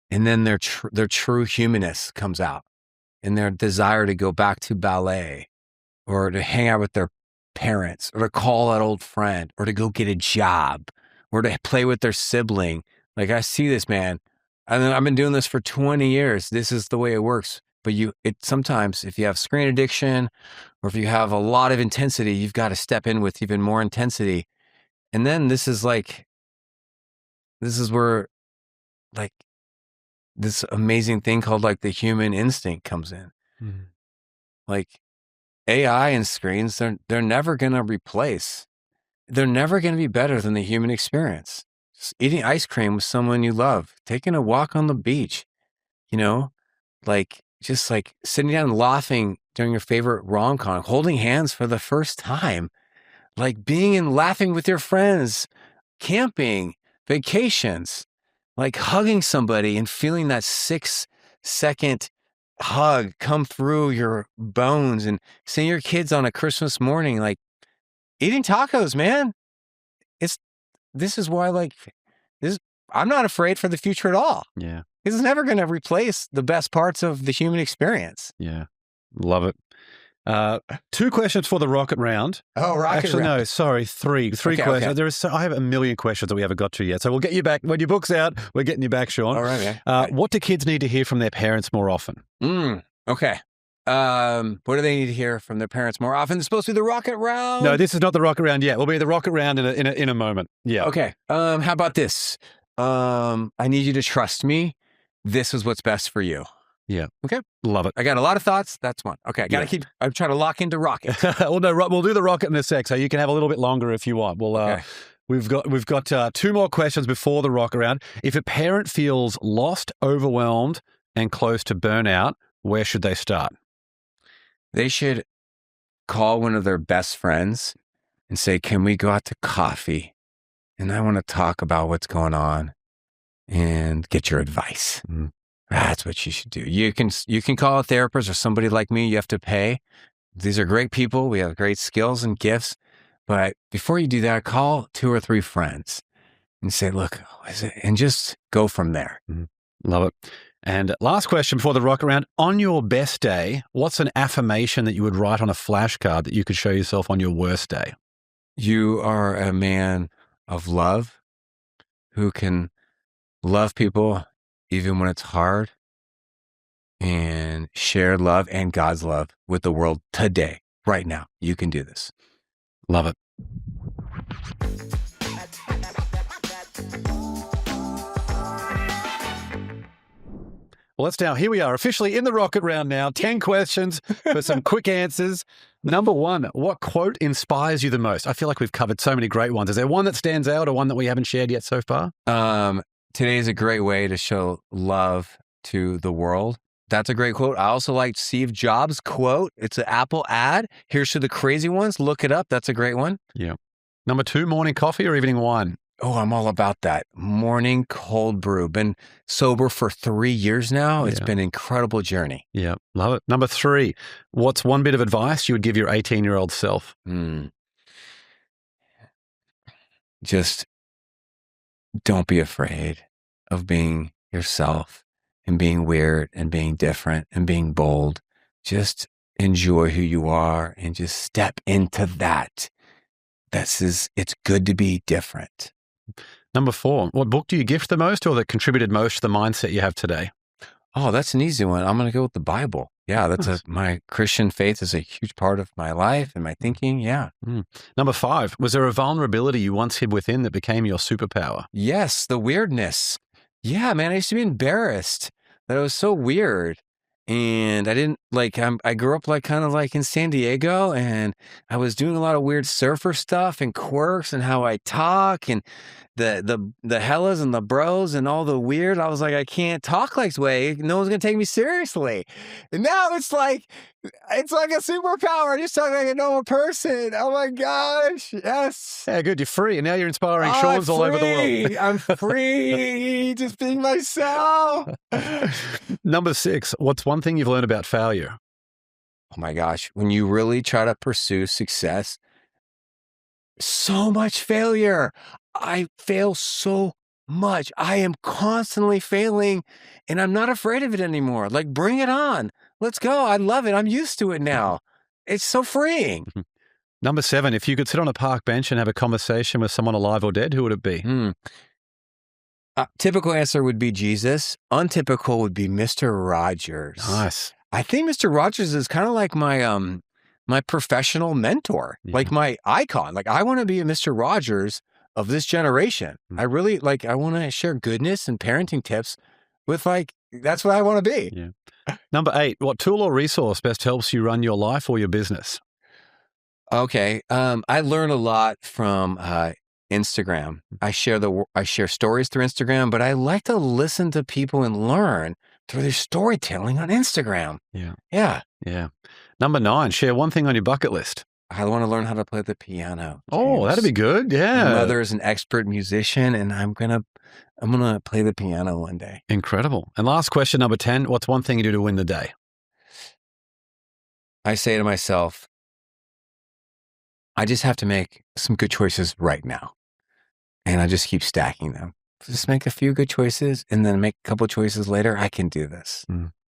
And then their true humanness comes out, and their desire to go back to ballet, or to hang out with their parents, or to call that old friend, or to go get a job, or to play with their sibling. Like, I see this, man. I've been doing this for 20 years. This is the way it works. But sometimes if you have screen addiction, or if you have a lot of intensity, you've got to step in with even more intensity. And then this is where like this amazing thing called like the human instinct comes in. Like AI and screens, they're never going to replace. They're never going to be better than the human experience. Just eating ice cream with someone you love, taking a walk on the beach, just like sitting down and laughing during your favorite rom-com, holding hands for the first time, like being and laughing with your friends, camping, vacations, like hugging somebody and feeling that 6-second hug come through your bones, and seeing your kids on a Christmas morning, like eating tacos, man. This is why, I'm not afraid for the future at all. Yeah. This is never going to replace the best parts of the human experience. Yeah. Love it. 2 questions for the rocket round. Oh, rocket round. No, sorry, 3 questions. Okay. I have a million questions that we haven't got to yet. So we'll get you back. When your book's out, we're getting you back, Sean. All right, man. What do kids need to hear from their parents more often? Okay. What do they need to hear from their parents more often? It's supposed to be the rocket round. No, this is not the rocket round yet. We'll be the rocket round in a moment. Yeah. Okay. How about this? I need you to trust me. This is what's best for you. Yeah. Okay. Love it. I got a lot of thoughts. That's one. Okay. I'm trying to lock into rocket. Well, no, we'll do the rocket in a sec, so you can have a little bit longer if you want. Okay. We've got 2 more questions before the rocket round. If a parent feels lost, overwhelmed, and close to burnout, where should they start? They should call one of their best friends and say, can we go out to coffee? And I want to talk about what's going on and get your advice. That's what you should do. You can call a therapist or somebody like me. You have to pay. These are great people. We have great skills and gifts. But before you do that, call 2 or 3 friends and say, look, and just go from there. Love it. And last question before the rock around. On your best day, what's an affirmation that you would write on a flashcard that you could show yourself on your worst day? You are a man of love who can love people even when it's hard and share love and God's love with the world today, right now. You can do this. Love it. Well, here we are, officially in the rocket round now. 10 questions for some quick answers. Number 1, what quote inspires you the most? I feel like we've covered so many great ones. Is there one that stands out or one that we haven't shared yet so far? Today is a great way to show love to the world. That's a great quote. I also like Steve Jobs' quote. It's an Apple ad. Here's to the crazy ones. Look it up. That's a great one. Yeah. Number 2, morning coffee or evening wine? Oh, I'm all about that. Morning cold brew. Been sober for 3 years now. It's been an incredible journey. Yeah, love it. Number 3, what's one bit of advice you would give your 18-year-old self? Just don't be afraid of being yourself and being weird and being different and being bold. Just enjoy who you are and just step into that. It's good to be different. Number 4, what book do you gift the most or that contributed most to the mindset you have today? Oh, that's an easy one. I'm going to go with the Bible. Yeah, that's my Christian faith is a huge part of my life and my thinking. Yeah. Number 5, was there a vulnerability you once hid within that became your superpower? Yes, the weirdness. Yeah, man, I used to be embarrassed that I was so weird. And I didn't I grew up kind of in San Diego, and I was doing a lot of weird surfer stuff and quirks and how I talk and the hellas and the bros and all the weird. I was like, I can't talk like this way. No one's going to take me seriously. And now it's like a superpower. I just talk like a normal person. Oh my gosh. Yes. Yeah, good. You're free. And now you're inspiring Sean's all over the world. I'm free. Just being myself. Number 6, what's one thing you've learned about failure? Oh my gosh. When you really try to pursue success, so much failure. I fail so much. I am constantly failing and I'm not afraid of it anymore. Bring it on. Let's go. I love it. I'm used to it now. It's so freeing. Number 7, if you could sit on a park bench and have a conversation with someone alive or dead, who would it be? Typical answer would be Jesus. Untypical would be Mr. Rogers. Nice. I think Mr. Rogers is kind of like my professional mentor, like my icon. I want to be a Mr. Rogers of this generation. I really I want to share goodness and parenting tips with that's what I want to be. Yeah. Number 8, what tool or resource best helps you run your life or your business? Okay. I learn a lot from Instagram. I share stories through Instagram, but I like to listen to people and learn through their storytelling on Instagram. Yeah. Number 9, share one thing on your bucket list. I want to learn how to play the piano. Oh, that'd be good. Yeah. My mother is an expert musician, and I'm gonna play the piano one day. Incredible. And last question, number 10, what's one thing you do to win the day? I say to myself, I just have to make some good choices right now. And I just keep stacking them. Just make a few good choices and then make a couple choices later. I can do this.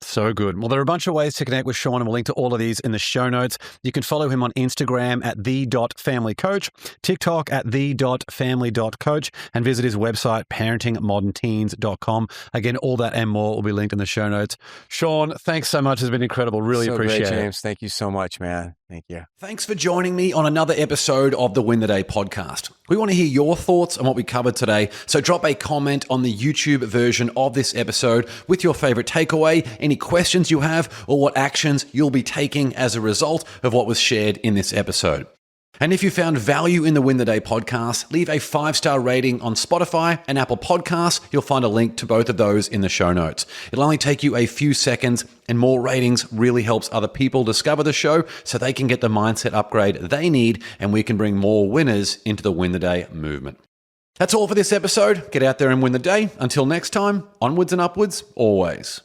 So good. Well, there are a bunch of ways to connect with Sean, and we'll link to all of these in the show notes. You can follow him on Instagram at the.familycoach, TikTok at the.family.coach, and visit his website, parentingmodernteens.com. Again, all that and more will be linked in the show notes. Sean, thanks so much. It's been incredible. Really appreciate it. James. Thank you so much, man. Thank you. Thanks for joining me on another episode of the Win the Day podcast. We want to hear your thoughts on what we covered today, so drop a comment on the YouTube version of this episode with your favorite takeaway, any questions you have, or what actions you'll be taking as a result of what was shared in this episode. And if you found value in the Win the Day podcast, leave a 5-star rating on Spotify and Apple Podcasts. You'll find a link to both of those in the show notes. It'll only take you a few seconds, and more ratings really helps other people discover the show so they can get the mindset upgrade they need, and we can bring more winners into the Win the Day movement. That's all for this episode. Get out there and win the day. Until next time, onwards and upwards, always.